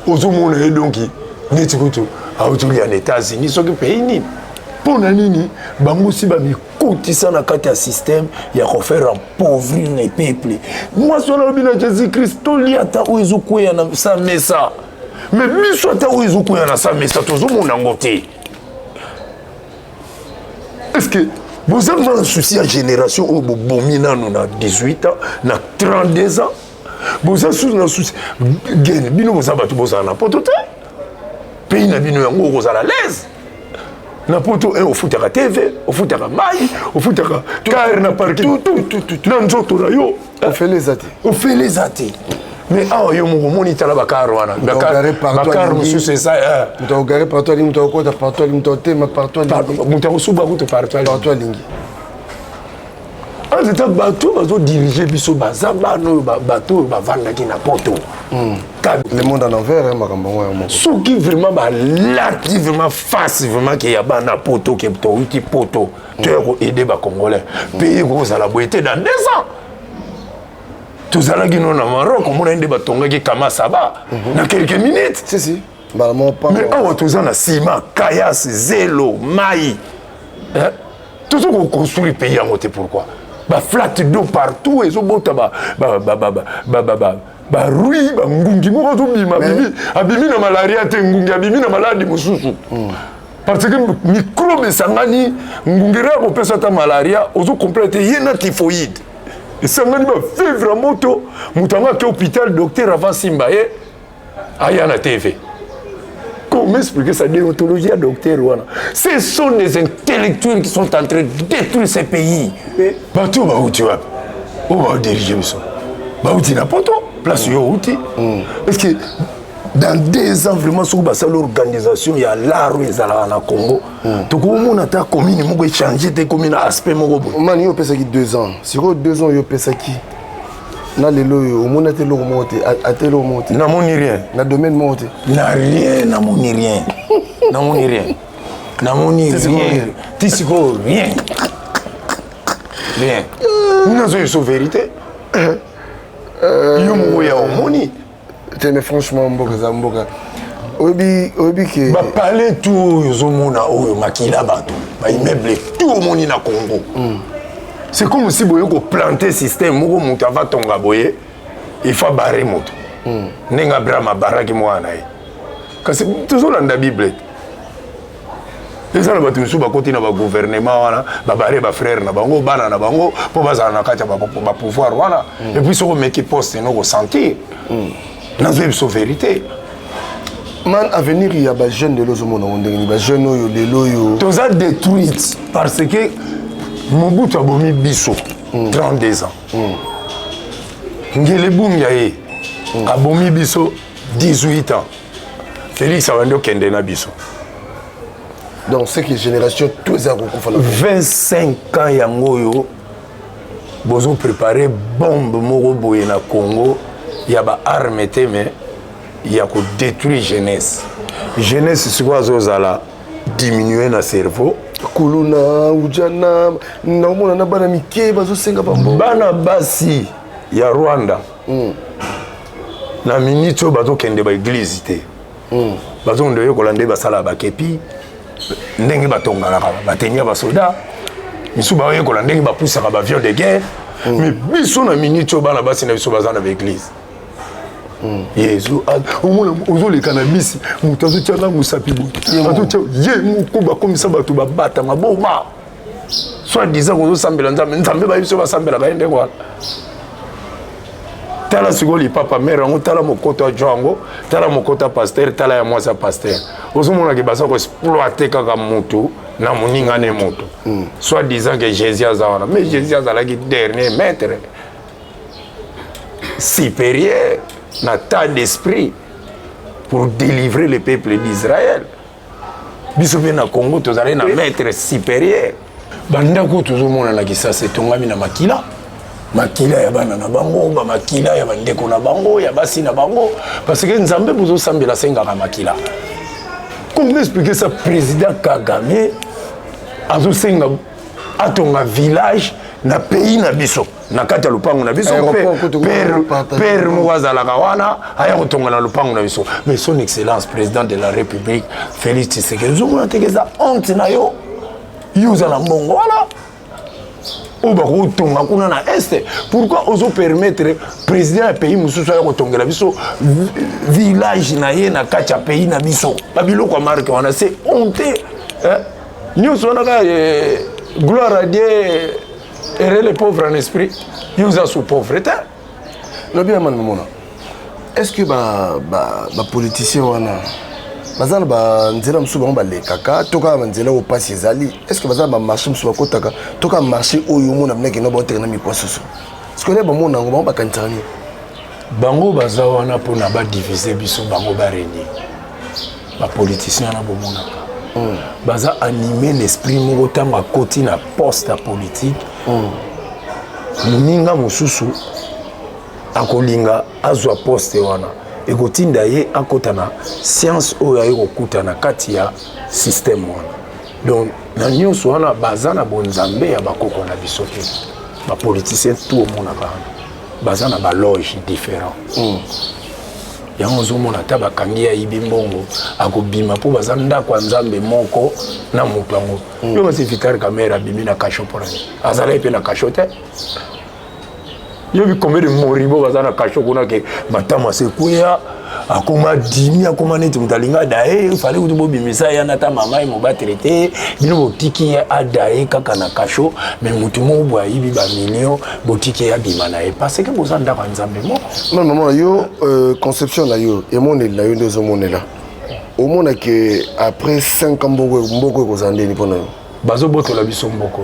ozomona ye donki neti kutu aotoli en États-Unis soki pays nini mpona nini bango si bamikotisa na kati ya système ya kofaire appauvrir les peuples mwasi wana lobi na Jésus-Christ toli ata oyo ezokweya na sa mesa mais biso ata oyo ezokweya na sa mesa tozomona yango te. Est-ce que vous avez un souci à génération où vous avez 18 ans, 32 ans, vous avez un souci. Vous avez un poto pays n'a bino yango vous à l'aise. Na poto au foot à TV, au foot à maï, au foot à car na parking tout. Na nzoto na yo. On fait les athées. On fait les athées. Mais ah yo mo moniteur bakar wana. Bakar monsieur c'est ça. Tu as regardé partout ali muto ko ta partout ali muto tema partout ali. Muto suba ko partout ali. Partout ali. En état bateau bazo diriger biso bazaba no bateau ba vanda ki na poto. Le monde en envers makambo ngo. Ceux qui vraiment ba lati vraiment face vraiment ki ya ba na poto ke to uti poto. Tu as aider ba congolais. Pays ko za la boité dans 2 ans. Tous allons qui nous na Maroc, on a des bâtons qui kama saba dans quelques minutes. Si. Mais on tous en a ciment, caillasse, zélo, maï. Tout ce qu'on construit pays en côté pourquoi? Bah flat d'eau partout et zo bota ba rui ba ngungi mo zo bima bibi abimi na malaria te ngungi abimi na maladie mususu. Parce que microbe sangani ngungera ko pesa ta malaria ozo compléter yena typhoïde. Et ça m'a dit, vivre en moto, moutanga qui hôpital, docteur avant Simbaye, Ayana TV. Comment expliquer sa déontologie à docteur Wana? Ce sont des intellectuels qui sont en train de détruire ces pays. Bateau, bah où tu vas? Où va diriger ça? Bah où tu n'as pas toi? Place où tu? Est-ce que dans 2 ans, vraiment, sur l'organisation, il y a l'art où ils allaient en Congo. Donc, on a commune, on a changé de commune aspect. Man, il y a 2 ans. Sur 2 ans, il y a na lelo au monde te lo monte a te lo monte na moni rien na domaine monte na rien na moni rien na moni rien na moni rien tisiko rien nous avons une vérité yo mo ya omoni mais franchement mboka obi ke ba parler tout yo mona oyo makila bato ba immeuble tout au monde na Congo. C'est comme si vous avez planté un système, vous avez tonga boye, il faut barrer moto. Nenga brama baraki mwana. Parce que toujours dans la Bible. Les gens qui sont côté na gouvernement wana, ba barrer ba frère na bango, bana na bango, pour baza na kati ba pouvoir wana. Et puis so meki poste no ressentir. Na zo so vérité. Man avenir il y a ba jeune de lozomona ondengini ba jeune oyo lelo yo. Tous a détruit parce que Mobutu a bomi biso 32 ans. ngele bunga ye abomi biso 18 ans Félix abandi okende na biso donc c'est que génération tous eza kokufa na 25 ans yango oyo bozo préparer bombe moko boye na Congo ya ba arme te mais ya ko détruire jeunesse siko azozala diminuer na cerveau kuluna ujana naomona na bana mike bazosenga bambo bana basi ya Rwanda na minute oyo bazokende ba église te bazonde yokola nde basala bakepi ndenge batonganaka batenia basoda misu bayokola ndenge bapusaka bavion de guerre mais biso na minute oyo bana basi na biso baza na baeglise yesu ozoleka na bisi moto azotianga mosapi azotia ye moko bakomisa bato babata maboma soit disant kozosambela nzambe bayebiso basambelaka ye ndenge wana tala sikoyo lipapa mere yango tala mokoto ya jo yango tala mokoto ya paster tala ya mwasi ya paster ozomonaki baza koexploite kaka motu na moninga ne moto soit disant que jésus aza wana mais jésus azalaki dernier maître supérieur na tas d'esprit pour délivrer le peuple d'Israël biso mpe na Congo tozali na maître supérieur bandako tozomona na kisasa etongami na makila ya bana na bango makila ya bandeko na bango ya basi na bango parce que nzambe bozosambela sengaka makila comment expliquer ça président Kagame azosenga atonga village na pays na biso na kati ya lupango na biso père moko azalaka wana aya kotonga na lupango na biso mais son excellence président de la république Félix Tshisekedi ozomona teke eza honte na yo oza na mbongo wana oyo bakotonga kuna na este pourquoi ozopermettre président ya pays mosusu aya kotongela biso village na ye na kati ya pays na biso babiloko ya marke wana c'est honte nyonso wana kaka gloire à Dieu ere les pauvres en esprit yoza sous pauvreté lobi ya mana mona est-ce que bapoliticien wana baza na banzela mosusu bango balekaka to kaka banzela oyo mpasi ezali est-ce que baza na bamarché mosusu bakotaka to kaka marché oyo omona minekeno baoteka na mikwa susu parceque bamona yango bango bakanisaka nini bango baza wana mpona badivise biso bango barenie bapoliticien wana bomonaka baza animer l'esprit moko ntango akoti na poste ya politique moninga mosusu akolinga azwa poste wana ekotinda ye akota na science oyo aye kokuta na kati ya système wana donc na nyonso wana baza na bonzambe ya bakoko na biso te bapoliticien tout omonaka wana baza na baloge différent yango ozomona ata bakangi ya yibi mbongo akobima mpo baza ndako ya nzambe moko na moto yango yo basi Vital Kamerhe abimi na kasho mpona azalaki mpe na kasho te yo bikombe de moribo baza na kasho kuna ke matama sekweya akoma dimi akoma neti moto alinga adaye fale kutu bobimisa ya nata mama ye mobatele te bino botiki ye adaye kaka na kasho me motu moko boye ayibi bamillion botiki ye abima na ye parce que boza ndako ya nzambe moko mama yo conception na yo emoneli na yo nde ozomonela omona ke après 5 ans mboko ekozala ndeni mpona yo bazobotola biso mboko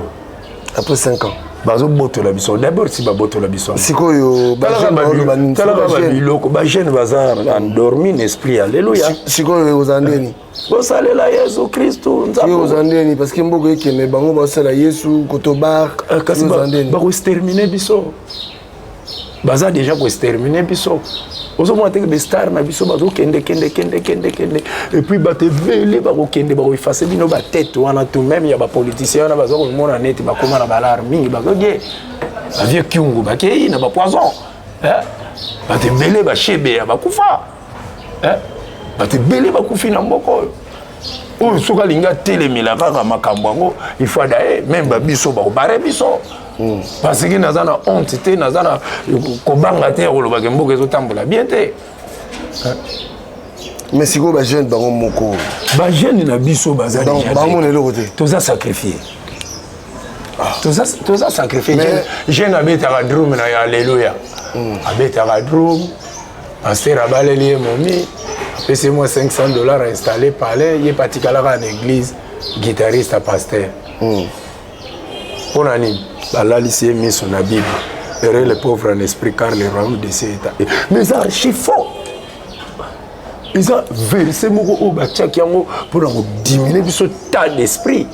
après 5 ans bazobotola biso d'abord si babotola biso sikoyo talaka babiloko bajeune baza endormi na esprit alleluya sikoyo ozala ndeni bosalela yesu kristu nzambe ozala ndeni parce que mboko ekende bango basala yesu kotobar kasi bakoextermine biso baza déjà koextermine biso ozomona teke bestar na biso bazokende kende et puis bato ebele bakokende bakoefase bino batete wana tout même ya bapoliticien wana baza komona neti bakoma na balare mingi bazoge bavie kiungu bakei na bapoison bato ebele bashebeya bakufa bato ebele bakufi na mboka oyo oyo soki alingi atelemela kaka makambo yango il faut adaye même babiso bakobare biso parce que naza na honte te naza na kobanga te kolobaka mboka ezotambola bien te mais sikoyo bajeune bango moko bajeune na biso baza bamona eloko te toza sacrifie toza sacrifie jeune abetaka drum na ya alleluya abetaka drum paster abaleli ye momi apesi moi $500 installé palais ye patikalaka na église guitariste a paster mpona nini balalisi ye miso na bible Heureux les pauvres en esprit, car le royaume de ces états. Mais ça, c'est faux. Ils ont versé mon bachak yango pour diminuer ce tas d'esprit.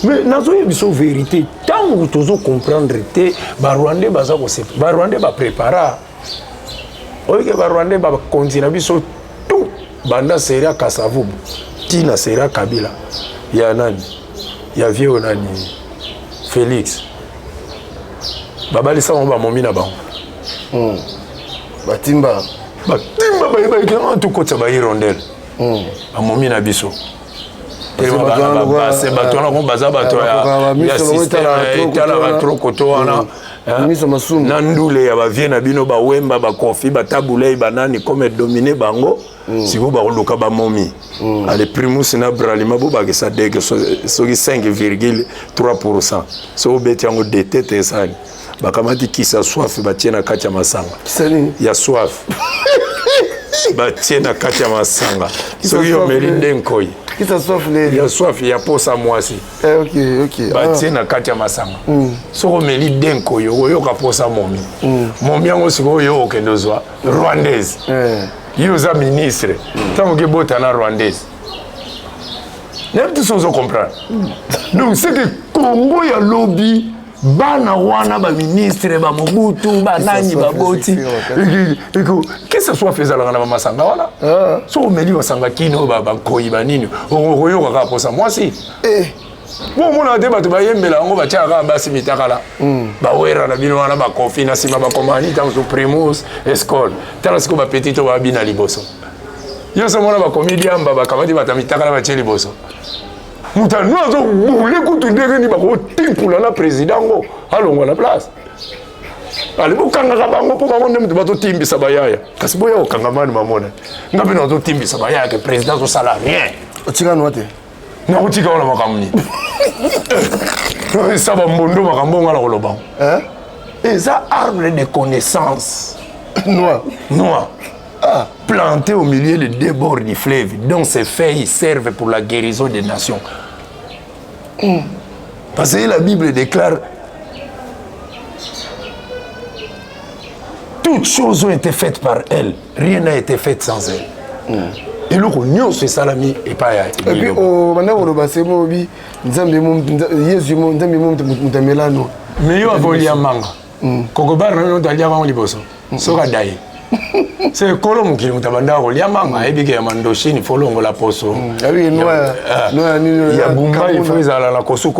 Mais nous avons une vérité. Tant que nous comprendre que Rwandais va préparer. Oui, Rwandais va continuer sur tout. Banda Seria Kasavubu, Tina Seria Kabila, il y a Nani, il y a Vieux Nani, Félix. Babali ça on va momina ba. Batimba. Batimba ba tout côté ba hirondelle. A momina biso. C'est bato na ko baza bato ya système tala trop koto wana. Na ndule ya ba vie na bino ba wemba ba kofi ba tabulei banani comme dominer bango. Si vous avez un momi, les primus na bralima bo ba ça dégage so 5,3%. So beti yango de tête ça. Ba kamati ki sa soif ba tiena kacha masanga. Il y a soif. Ba tiena kacha masanga. So yo melinde nkoi. Qui ça soif les. Il y a soif, il y a pour ça moi aussi. OK. Ba tiena kacha masanga. So melinde nkoi yo ka pour ça momi. Momi yango siko yo okendozwa rwandaise. Yo za ministre, tant que botana rwandaise. N'importe ce qu'on comprend. Donc c'est que Congo y a lobby, bana wana ba ministre ba Mobutu, ba nani ba Boti. Et que ce soit faisant na masanga wana. So meli wasanga kino ba koyi ba nini. Oyo ka pour ça moi si. Bon mon ande ba to ba yembela ngo ba tiaka ba simitaka ba wera na bino wana ba confina sima ba komani tant so primus escole tant ce ko ba petito ba bina liboso yo so mona ba comédien ba kamadi ba tamitaka na ba teli boso mutano zo bule kutu ndenge ni ba ko timpula na président ngo alongo na place ali bukanga ka bango po bango ndem ba to timbisa ba yaya kasi boya okanga mani mamona ngabe na to timbisa ba yaya que président so sala rien otika note na utika wala makamuni ça va mbondo makambo ngala koloba et ça arbre de connaissance noir planté au milieu des deux bords du fleuve dont ces feuilles servent pour la guérison des nations. Parce que la Bible déclare toutes choses ont été faites par elle, rien n'a été fait sans elle. Et le rognon c'est salami et pas ya. Et puis au maintenant on va se mobi nzambe mo yesu mo nzambe mo mutamelano. Mais yo avoli amanga. Kokobar na no talia ba liboso. Soka dai. C'est kolo mukili mutabanda ko liamanga ebike ya mandoshini folongo la poso. Oui noa ni ya bumba il faut izala la kosu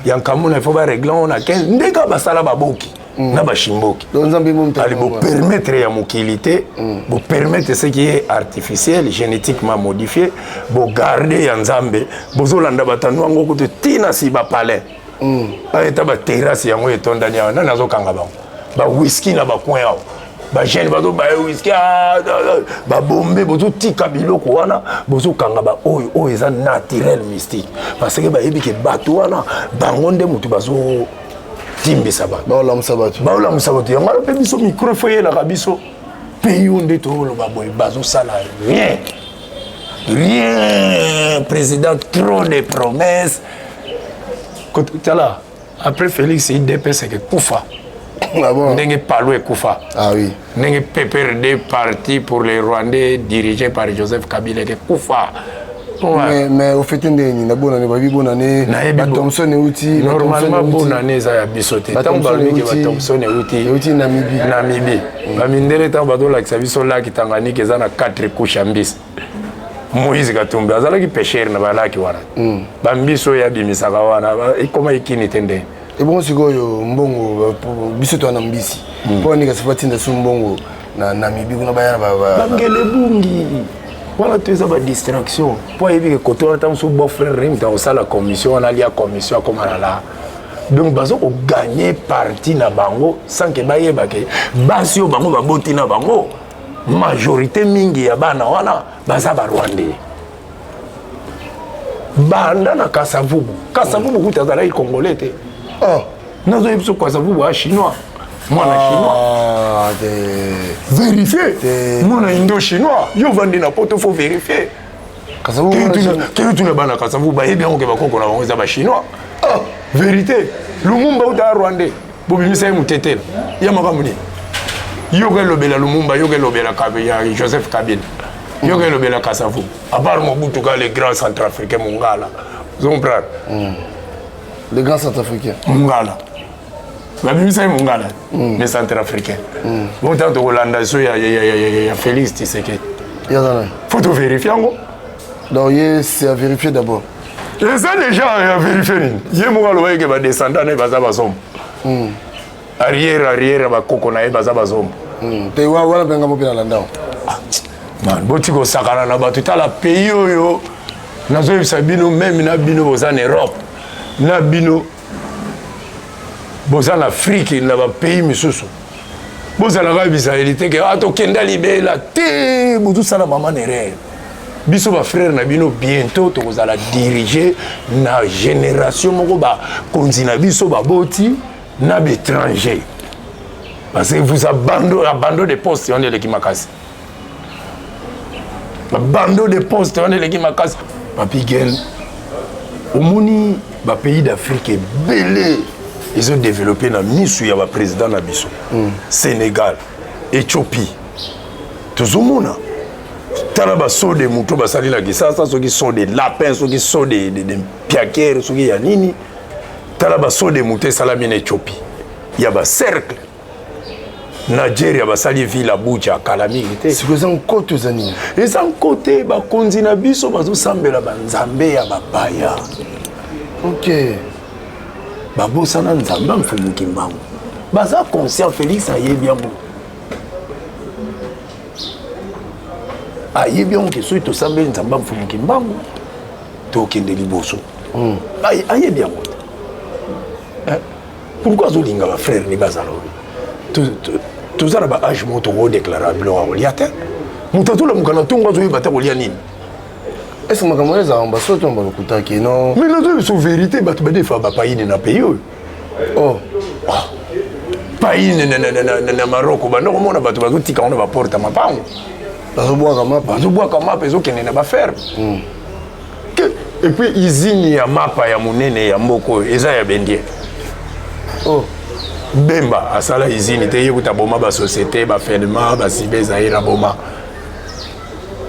ya nkamuna il faut ba régler on a 15 ndeka basala baboki. Na bashimboki ali bo permettre ya mokilité bo permettre ce qui est artificiel génétiquement modifié bo garder ya nzambe bozolanda batanu ngo ko tina si ba palais ba eta ba terrasse yango etondani ya na nazo kanga ba whisky na ba coin yao ba jeune bazo ba whisky ba bombe bozo tika biloko wana bozo kanga ba oyo eza naturel mystique parce que ba yebi ke bato wana bango nde mutu bazo timbe sabat baola musabatu yango pe biso micro foyer la biso pays onde to lo baboy bazo sala rien président trop de promesses tala après Félix il dépasse que Koufa ndenge palo et Koufa oui ndenge PPRD parti pour les Rwandais dirigé par Joseph Kabila que Koufa. Mais au fait ndeni na bonane ba bi bonane ba Thompson outi normalement bonane za ya bisote tant ba lui que ba Thompson outi Namibie ba mindele tant ba do la biso la ki Tanganyika za na 4 couches mbisi Moïse Katumbi azala ki pêcheur na ba la ki wana ba mbiso ya bimisaka wana ikoma ikini tende et bon sikoyo mbongo biso to na mbisi po nika sifatinda su mbongo na Namibie kuna ba yana ba ngele bungi. Voilà, tu as une distraction. Pour éviter que quand on a un beau frère, dans la commission, on a lié la commission comme là. Donc, bazo ko gagner parti na bango sans que baye bake. Basio bango ba boti na bango. Majorité mingi ya bana wana baza ba Rwandais. Banda na Kasavubu. Kasavubu kutazala i Congolais te. Nazo yebso Kasavubu a chinois. Moi chinois. Vérifier. Moi indo-chinois. Yo vandi na poto faut vérifier. Kasavubu. Quel tu ne bana Kasavubu ba bien que ba koko na bango za ba chinois. Vérité. Lumumba ou ta Rwandais. bobimisa ye motetela ya makambo nini yoka elobela Lumumba yoka elobela Joseph Kabila yoka elobela Kasavu à part Mobutu ka le grand centrafricain Mongala vous comprenez le grand centrafricain Mongala babimisa ye Mongala le centrafricain bon tant de Hollande so ya Félix Tshisekedi faut tout vérifier encore donc c'est à vérifier d'abord et ça déjà à vérifier ni ye Mongala va que va descendre na baza basom arrière ba koko na ye baza bazom te wala benga mopina landao man boti ko sakana na ba tout à la pays oyo nazo yebisa bino même na bino boza en Europe na bino boza en Afrique na ba pays misusu boza na ba bisraélite ke ato kenda libela te bozu sala mama nere biso ba frère na bino bientôt to kozala diriger na génération moko ba konzina biso ba boti na l'étranger parce que vous abandonnez des postes on est l'équipe makasi abandonnez des postes on est l'équipe makasi papi gen au moni ba pays d'Afrique belé ils ont développé na misu ya ba président na biso Sénégal Éthiopie tozomona tala ba so de muto ba sali la gisasa so qui sont des lapins so qui sont des piaquers so qui ya nini tala ba so de muto salami en Éthiopie il y a ba cercle Nigeria ba sali ville Abuja calamité c'est que en côté zani et en côté ba konzina biso bazo sambela ba nzambe ya ba baya OK ba bosana nzambe mfumu kimbangu baza conscient Félix ayebi ambo ayebi on ke so to sambela nzambe mfumu kimbangu to kende liboso ayebi ambo pourquoi zolinga ba frère ni bazalo tous ça ba âge moto déclarable au liate mutato la mukana tongo zo yebata ko lia nini est-ce que makamweza ambassade on va le kutaki non mais la vérité ba ba defa ba pays na pays oh pays na Maroc ba ndoko mona ba to ba tika on ba porta mapango bazo kama pezo kene na ba faire et puis izini ya mapa ya munene ya mboko eza ya bendie oh Bemba asala izini te yekuta boma ba société ba ferma ba sibeza ira boma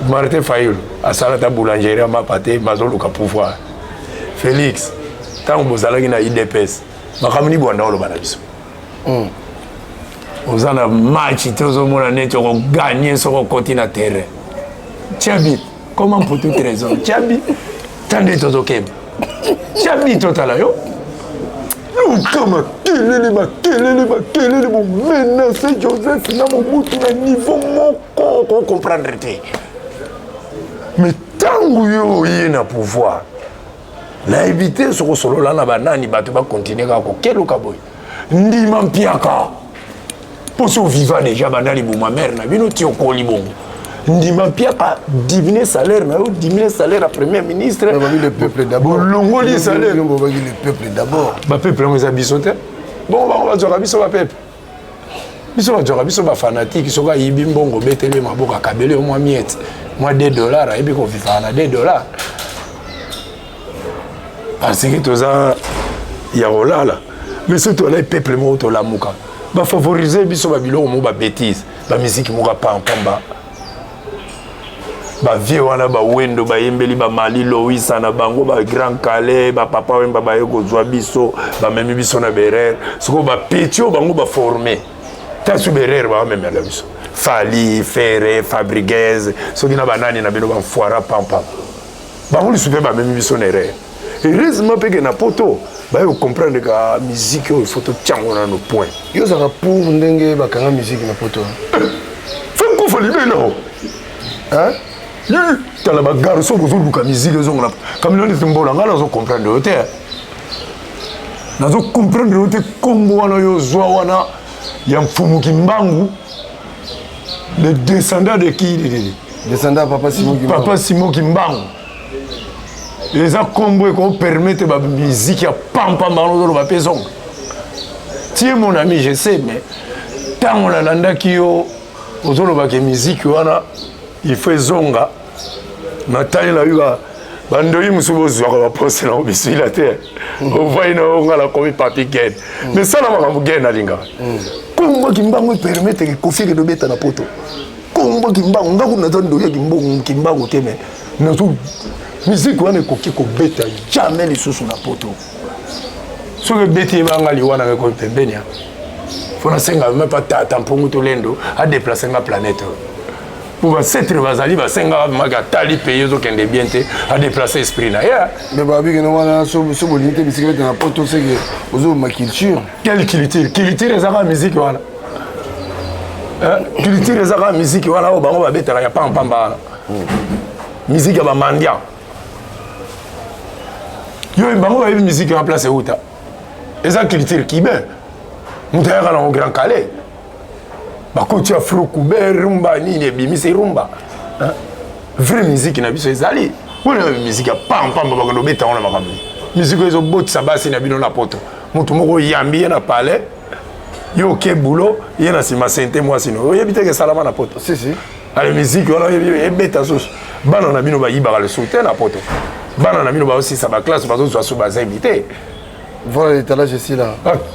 Martin Fayulu asala ta boulangerie ma pâté bazoluka pouvoir Félix tant bozalaki na IDPS makamuni bonda olo bana biso ozana match tozo mona net ko gagner sur côté na terrain Tchabi comment pour toute raison Tchabi tande tozo keb Tchabi total yo comme kelele bon menacer Joseph na Mobutu na niveau moko ko comprendre te mais tangu yo yena pouvoir la éviter ce solo là na banani bato ba continuer ka ko keluka boy ndima mpiaka poso vivant déjà banali buma mère na bino ti okoli bongo ndima mpiaka diminuer salaire na yo diminuer salaire à premier ministre le peuple d'abord longoli salaire le peuple d'abord ba peuple mo za bisote bon ba va zoka biso ba peuple biso ba zoka biso ba fanatique soka yibi mbongo betele maboka kabele au moins miette moi $2 et puis qu'on vivra na $2 parce que toza ya rolala mais surtout là peuple mo to la muka ba favoriser biso ba biloko mo ba bêtise ba musique mo ka pamba ba vie wana ba wendo ba yembeli ba mali loisa na bango ba grand calais ba papa wemba ba yeko zwa biso ba memi biso na berer soko ba petio bango ba former ta su berer ba memi la biso Fali Ferre Fabriguez soki na banani na bino ba foira pampa bango super ba memi biso na erreur heureusement peke na poto ba yo comprendre que musique il faut to tchango na no point yo za pour ndenge ba kanga musique na poto fem ko fali beno hein tala ba garçon ko zuluka musique zongo na comme non est mbola ngala zo comprendre hote nazo comprendre hote kombo wana yo zwa wana ya mfumu kimbangu le descendant de qui descendant papa Simon Kimbangu les a combo ko permettre ba musique ya pampa mbano do ba pezong tie mon ami je sais mais tant on la landa ki yo ozolo ba ke musique wana il fait zonga na tali la yuga bandoyi musu bozwaka baposte na obisila te ovai na ongala komi papi gen mais sala makambo gen alingaka kombo kimbango permettre que kofi ke dobeta na poto kombo kimbango ngaku na tondo ya kimbango te mais na tout musique wana koki ko beta jamais les sous na poto so que beti banga liwana ko pembeni faut na senga même pas tampongo to lendo a déplacer ma planète pour s'être bazali ba senga maga tali pays zo kende bien te a déplacer esprit na ya mais babi que no wana so bonité musique na poto c'est que ozo ma culture quelle culture ezaka musique wana culture ezaka musique wana o bango ba betaka ya pamba musique ya ba mandia yo bango ba musique en place uta eza culture kibe mutayaka na Grand Calais bakoti afro kuber rumba nini ebimisi rumba vraie musique na biso ezali wala musique ya pamba bakando beta ona makambo musique ezo botisa basi na bino na poto mutu moko yambi na palais yo ke boulot yena sima sente moi sino oyebi te ke salama na poto si ale musique wala ebeta so bana na bino ba yibaka le soutien na poto bana na bino ba aussi sa ba classe bazo zo so ba invité. Voilà l'étalage ici là.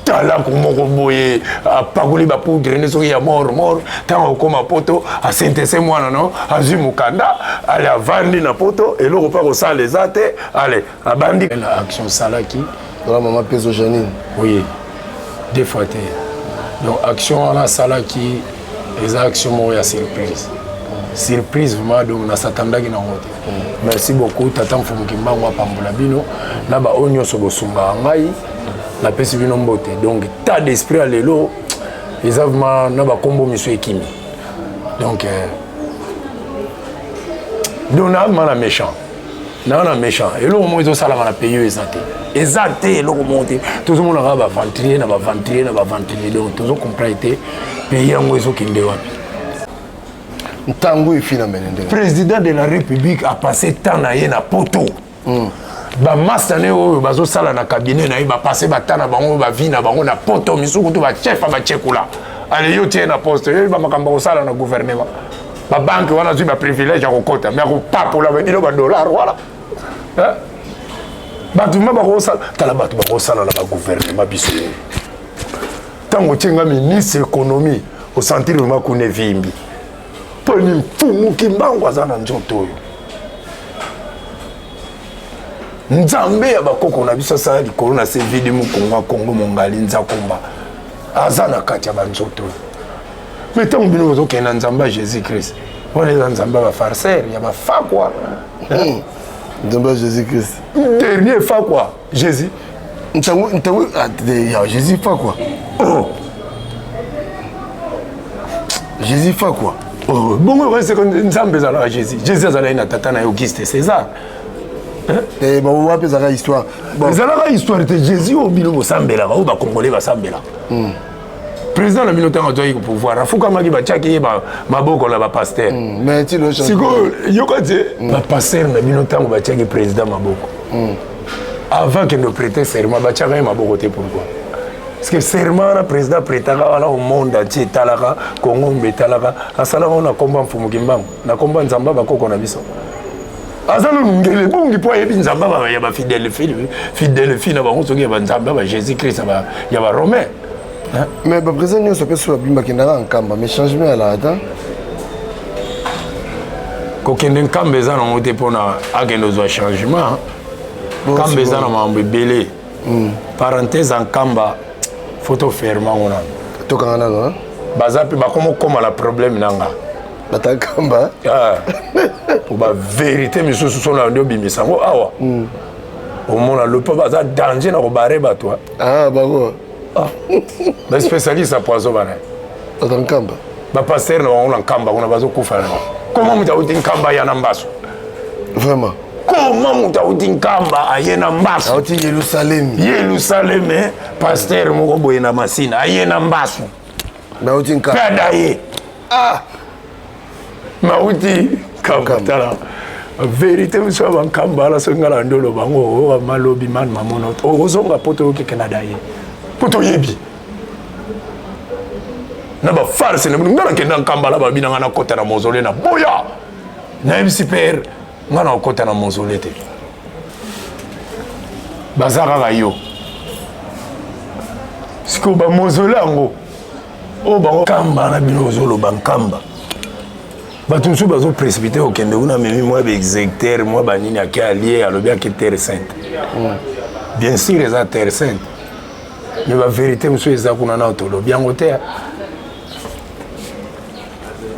Tala komoko boye apakoli ba poudre ne soki ya mort tango koma poto a sentese mwana no azu mukanda ale avandi na poto et loko pa ko sala les ate ale abandi la action salaki dans maman Peso Janine. Oui. Deux fois té. Donc action la salaki les actions ya surprise vraiment donc na satandaki na ngote. Merci beaucoup tata mfumu kimbango apambola bino na ba onyo so bosunga ngai la pesi bino mbote donc tas d'esprit à lelo exactement na ba kombo miso ekimi donc dona mana méchant et lo mo ezo sala mana payo ezate lo monter tout le monde va ventrer donc tout comprendre payer ngo ezo kinde wapi ntango ifina menende président de la république a passé temps na ye na poto ba master ne oyo bazo sala na cabinet na ye ba passer ba temps na bango ba vie na bango na poto misuku to ba chef ba chekula ale yo tie na poste yo ba makamba ko sala na gouvernement ba banque wana zui ba privilège ya kokota mais ko papola ba dilo ba dollar wala ba tu ma ba ko sala tala ba tu ba ko sala na ba gouvernement biso tango tienga ministre économie au sentir vraiment qu'on est vimbi poni mfumu kimbango azana njoto oyo nzambe ya bakoko na biso sala likolo na se vidi mukongo kongo mongali nzakomba azana kati ya banzoto oyo mais tango bino bozokenda nzambe ya Jésus Christ wana eza nzambe ya bafarceur ya bafakwa nzambe ya Jésus Christ dernier fakwa Jésus ntango ya Jésus fakwa Jésus fakwa bongo reste nzambe ezalaka Jésus azalaki na tata na ye Auguste César bapezaka histoire ezalaka histoire te Jésus oyo bino bosambelaka oyo bakongole basambelaka président na bino ntango azwaki pouvoir afukamaki batiaki ye maboko na bapaster sikoyo yoka te bapaster na bino ntango batiaki président maboko avant kende prêter serment batiaka ye maboko te pourquoi parce que serment na président prêtaka wana au monde entier etalaka kongo mbe etalaka asalaka ona komba mfumu kimbango na komba nzamba bakoko na biso aza na ngele bongi po yebi nzamba ya ba fidèle fille na bango soki ya ba nzamba ba Jésus Christ ya ba romain mais ba président nyonso pe so babimba kendaka nkamba mais changement ala ata kokende nkamba eza nango te mpona akende ozwa changement nkamba eza na makambo ebele parenthèse nkamba photo fermango na tokanga nano baza mpe bakoma okoma na problème nanga batakamba po bavérité misusu so na nde obimisa yango awa omona lopo baza danger na kobare bato bango baspécialiste ya poison bana batankamba bapaster na bango na nkamba kuna bazokufa na koma moto auti nkamba aya na mbaso vraiment koma moto auti nkamba aye na mbaso auti Yerusalem paster moko boye na masina aye na mbaso auti nkamba peda ye mauti kambala vérité miso bankamba la songala ndolo bango malobi man mamono ozonga poto okekena daye poto yebi na ba farce ne ngana kenda nkambala babina ngana kota na mausolée na boya na MC père ngana kota na mausolée te baza kaka yo sikoyo bamozole yango oyo bakokamba na bino ozoloba nkamba bato mosusu bazoprécipité okende kuna memi mwa baexécuteur mwa banini ake alie alobi ake terre sainte bien sûr eza terre sainte mais bavérité mosusu eza kuna na tolobi yango te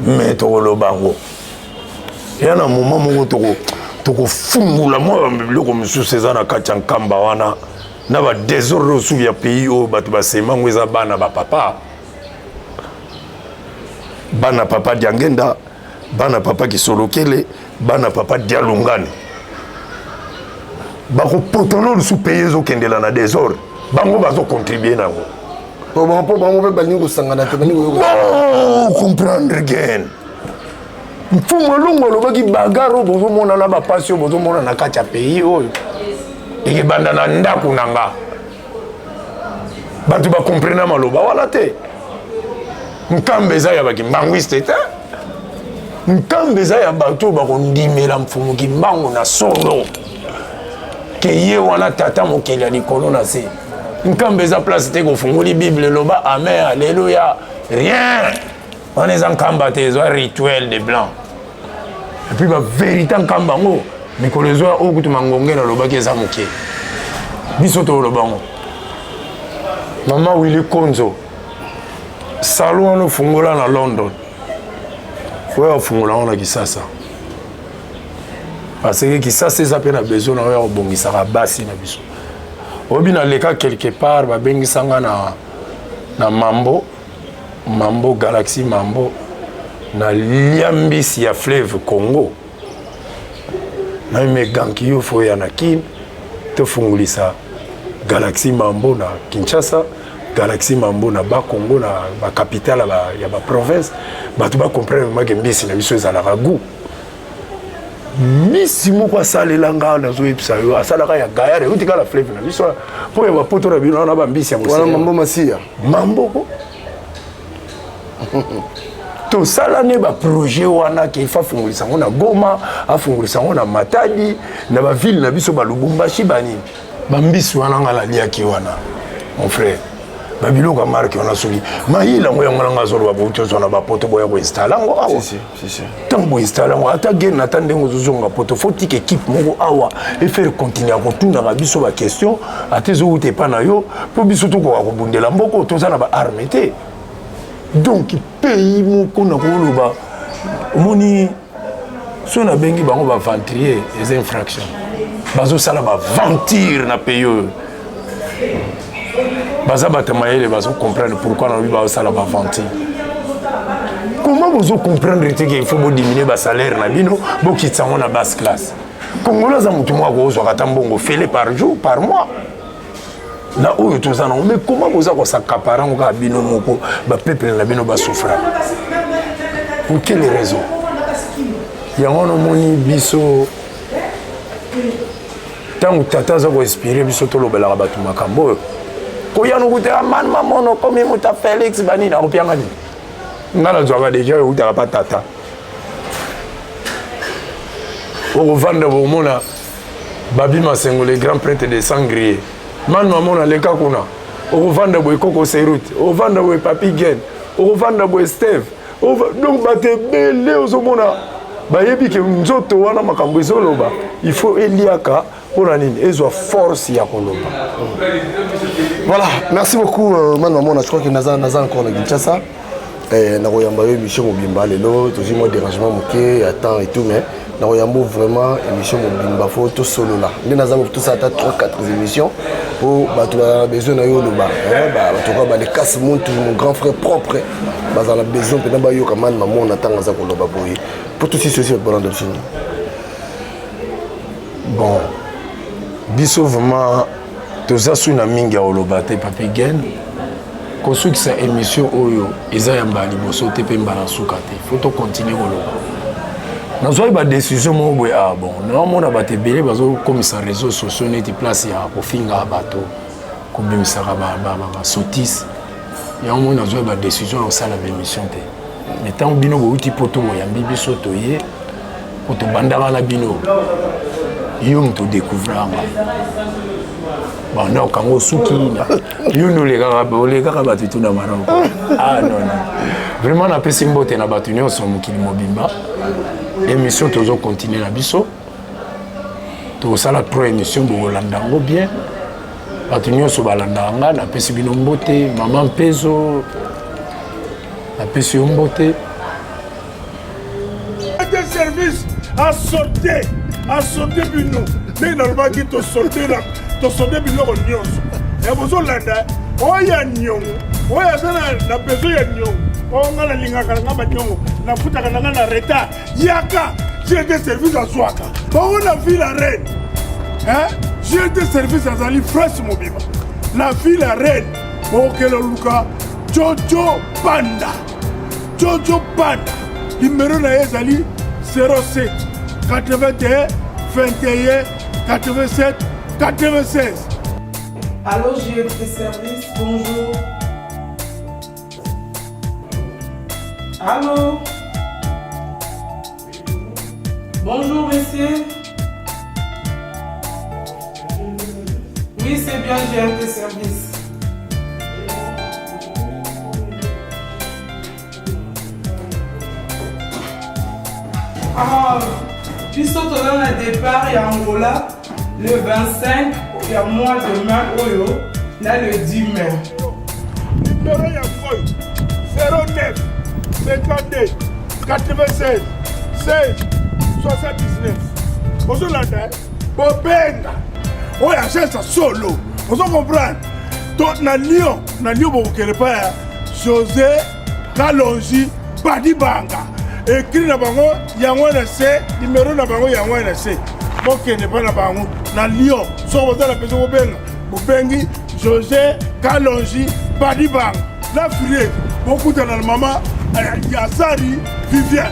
mais tokoloba yango eya na moment moko tokofungula mwa biloko mosusu eza na kati ya nkamba wana na badésordre osusu ya pays oyo bato basemango eza bana bapapa bana papa diangenda bana papa kisolokele bana papa dialungane bakopotolo lusu pays ezokendela na désordre bango bazocontribue nango po bango mpe balingi kosangana te balingi comprendre gen mfumu elongo alobaki bagare oyo bozomona na bapasi oyo bozomona na kati ya pays oyo ekebanda na ndako na nga bato bakomprene maloba wana te nkambe eza ya bakimbangwiste te nkambe eza ya bato bakondimela mfumu kimbangu na solo ke ye wana tata mokeli ya likolo na se nkambe eza place te kofungoli bible eloba amen alleluya rien wana eza nkamba te ezwa rituel de blanc epuis bavérité nkamba yango mikolo ezwa oyo kutuma ngongela alobaki eza moke biso toloba yango mama Willy Konzo salon wana ofungola na London oyo afungola yango na Kisasa parce que Kisasa eza mpe na besoin na oyo akobongisaka basi na biso obi naleka quelque part babengisanga na mambo Galaxy mambo na liambisi ya fleuve Congo na meganki yo fo ya na kin tofungulisa Galaxy mambo na Kinshasa Galaxy mambo na ba Congo na ba capitale ya ba province bato ba comprendre ma mbisi na biso ezalaka goût misi moko asalela nga nazoyebisa yo asalaka ya gayare eutika la fleuve na biso mpo ya bapoto na bino na bambisi ya wana mambo masiya mambo tosala ne baprojet wana ke ifa afungulisa yango na Goma afungulisa yango na Matadi na bavile na biso balubumbashi banini bambisi wana nga naliaki wana mon frère babiloko amarke wana soki mayila ngo yango nanga azoloba bouti ozwa bapoto boya koinstale yango awa ntango boinstale yango ata gene ata ndenge ozozonga poto fo tika équipe moko awa efere continue ya kotunaka biso baquestion ata ezowuta epa na yo mpo biso tokoka kobundela mboko toza na baarme te donc pays moko na koloba omoni so nabengi bango baventrier eza infraction bazosala baventure na pays oyo baza bato mayele bazocomprendre pourquoi nalobi bazosala baventure comment bozocomprendre te ke il faut bodimine basalaire na bino bokitisa yango na basse classe congolais aza motu moko akozwaka ata mbongo fele par jour par mois na oyo toza nango mais comment boza kosakapara ngo kaka bino moko bapeuple na bino basouffra pour quelle raison yango nomoni biso ntango tata aza koinspire biso tolobelaka bato makambo oyo koya nokuti amani mamono komi muta Félix banini akopianga nini nga nazwaka deja eutaka pa tata okovanda bomona babi masengo le grand prêtre de sangrier mani mamona leka kuna okovanda boye koko serute okovanda boye papi gen okovanda boye steve donc bato ebele ozomona bayebi ke nzoto wana makambo ezoloba il faut eliaka mpona nini ezwa force ya koloba. Voilà, merci beaucoup Manon, je crois que naza encore na Kinshasa na koyamba yo émission mobimba lelo tozi mo dérangement moké à temps et tout mais na koyamba vraiment émission mobimba faut tout solo là ndi naza tout ça ta 3-4 émissions pour bato ba besoin na yo loba bato ko ba les casse mon grand frère propre baza na besoin pe na ba yo kama maman na tanga za koloba boye pour tout ceci bon adoption. Bon biso vraiment toza suna mingi ya oloba te papi gen kosukisa émission oyo eza ya mbala liboso te mpe mbala suka te faut to continue koloba nazwaki badécision moko boye bon naomona bato ebele bazokomisa réseau sociaux neti place ya kofinga bato kobimisaka basotise yango moi nazwaki badécision ya kosala baémission te mais ntango bino bouti poto boyambi biso toye po tobandaka na bino yo moto découvre anga banda okango suki yuno olekaka bato etu na Maroc. Ah non non, vraiment napesi mbote na bato nyonso mokili mobimba. Émission tozo continuer na biso tozosala 3 émission bokolanda yango bien bato nyonso balanda nga napesi bino mbote mama Mpezo napesi yo mbote de service à sortir bino ndenge nalobaki tosorte biloko nyonso ya bozolanda oyo ya niongo oyo aza na besoin ya niongo oyo nga nalingaka na nga baniongo nafutaka na nga na retard yaka GT service azwaka bango na ville ya reine GT service azali France mobima na ville ya reine bokela luka Jojo Panda numéro na ye ezali 07 81 21 87 96. Allô, GT Service, bonjour. Allô? Bonjour, monsieur. Oui, c'est bien GT Service. Ah, puis surtout dans le départ, il y a Angola, le 25, il y a mois de mai, Oyo, là le 10 mai. Numéro ya Foy 09 52 96 16 79. Bozolanda, Bobenga, Oya achète solo. Vous comprenez? Donc, na Lyon, bokele pa José Kalonji Badibanga. Écrit na bango yango na C, numéro na bango yango na C. Bokene pa na bango na Lyon. So boza la peso bobenga. Bobengi José Kalonji Badibanga. La fille, beaucoup de la maman Azari Viviane.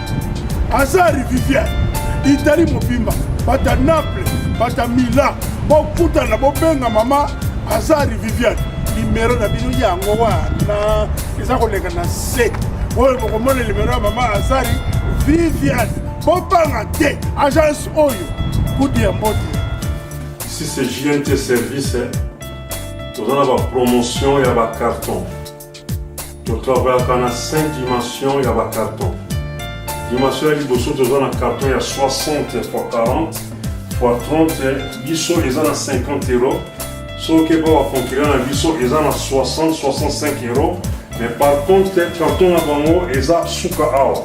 Italie Mobimba. Bata Naples, bata Milan. Beaucoup de la bobenga maman Azari Viviane. Numéro na bino yango wana. Eza koleka na C. Oyo bokomona numéro ya maman Azari Viviane. Bobanga te agence oyo. Kudi ya mbote. Ici c'est JNT Service. Nous avons la promotion et la carton. Nous travaillons dans 5 dimensions et la carton. Dimension de Liboso, nous avons un carton, il y a 60 x 40 x 30. Bisso, ils ont 50 euros. Sauf que pour la concurrence, Bisso, ils ont 60-65 euros. Mais par contre, le carton à Bango, ils ont Souka Awa.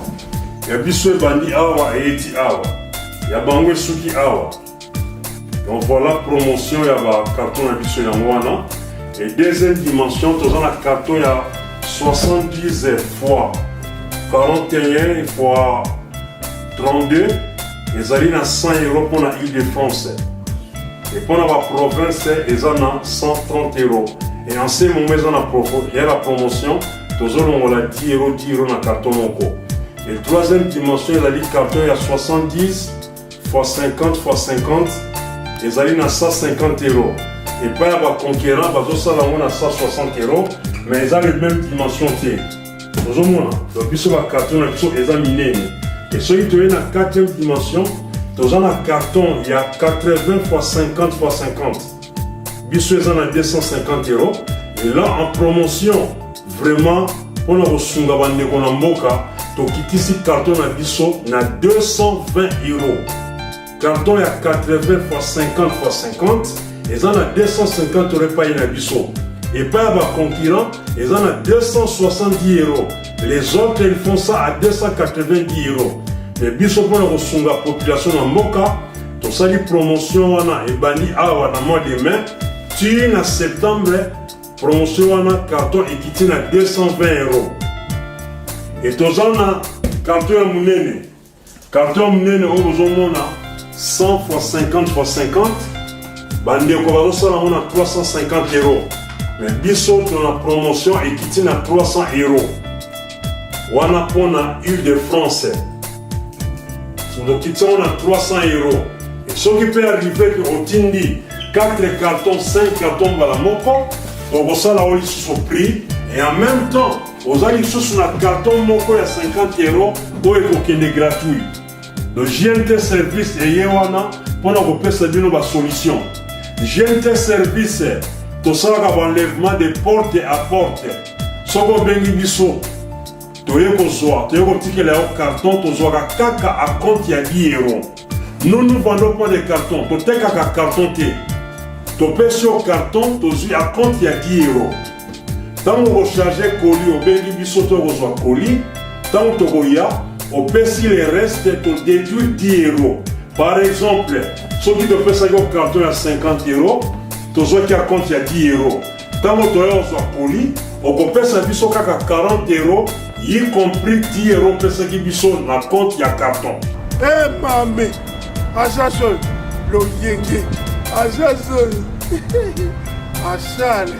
Il y a Bisso, Bandi Awa et Eti Awa. Il y a Bango et Souki Awa. Donc voilà, promotion, il y a un carton à Bisso Yangwana. Et deuxième dimension, nous avons un carton, il y a 70 x 41 x 32. Ils ont 100 euros pour l'île de France. Et pour la province, ils ont 130 euros. Et en ce moment, il y a la promotion, nous avons 10 euros dans le carton. Et la troisième dimension, il y a le carton, il y a 70 x 50 x 50. Ils ont 150 euros. Et pas les concurrents, ils ont 160 euros, mais ils ont les mêmes dimensions. Nous avons le carton, ils ont miné. Et celui qui est dans la 4e dimension, nous avons un carton, il y a 80 x 50 x 50. Bissou, ils ont 250 euros. Et là, en promotion, vraiment, pour nous reçoit un mboka, tu quittes ici carton à Bissou, il y a 220 euros. Carton, il y a 80 x 50 x 50. Ils en ont 250 euros payés à Bissau. Et pas à concurrent, ils en ont 270 euros. Les autres, ils font ça à 290 euros. Mais Bissau, pour la population en Moka, tout ça, les promotions, et bani awa dans le mois de mai, tu en septembre, promotion, carton et qui tient à 220 euros. Et tout ça, carton à Mounene. Carton à Mounene, on a 100 x 50 x 50. Bande on a 350 euros. Mais Bissau dans la promotion et qui tient à 300 euros. On a pour la Île de France. Donc qui tient à 300 euros. Et ce qui peut arriver qu'on tindi 4 cartons, 5 cartons à la moko. Donc ça là on est sur son prix. Et en même temps, vous allez sur un carton moko à 50 euros pour être gratuit. Donc JNT Service et Yewana pour nous repérer une solution. GNT service tosalaka enlèvement de porte à porte soko bengi biso toye kozwa toye kotikela yo carton tozwaka kaka à compte ya 10 euros. Nous vendons pas de carton totekaka carton te topesi yo carton tozwi à compte ya 10 euros. Ntango recharge colis obengi biso tokozwa colis ntango tokoya opesi le reste todéduire 10 euros. Par exemple soki topesaki yo carton ya 50 euros tozwaki à compte ya 10 euros. Ntango toya ozwa colis okopesa biso kaka 40 euros y compris 10 euros opesaki biso na compte ya carton. Mame asaso loyenge asaso asale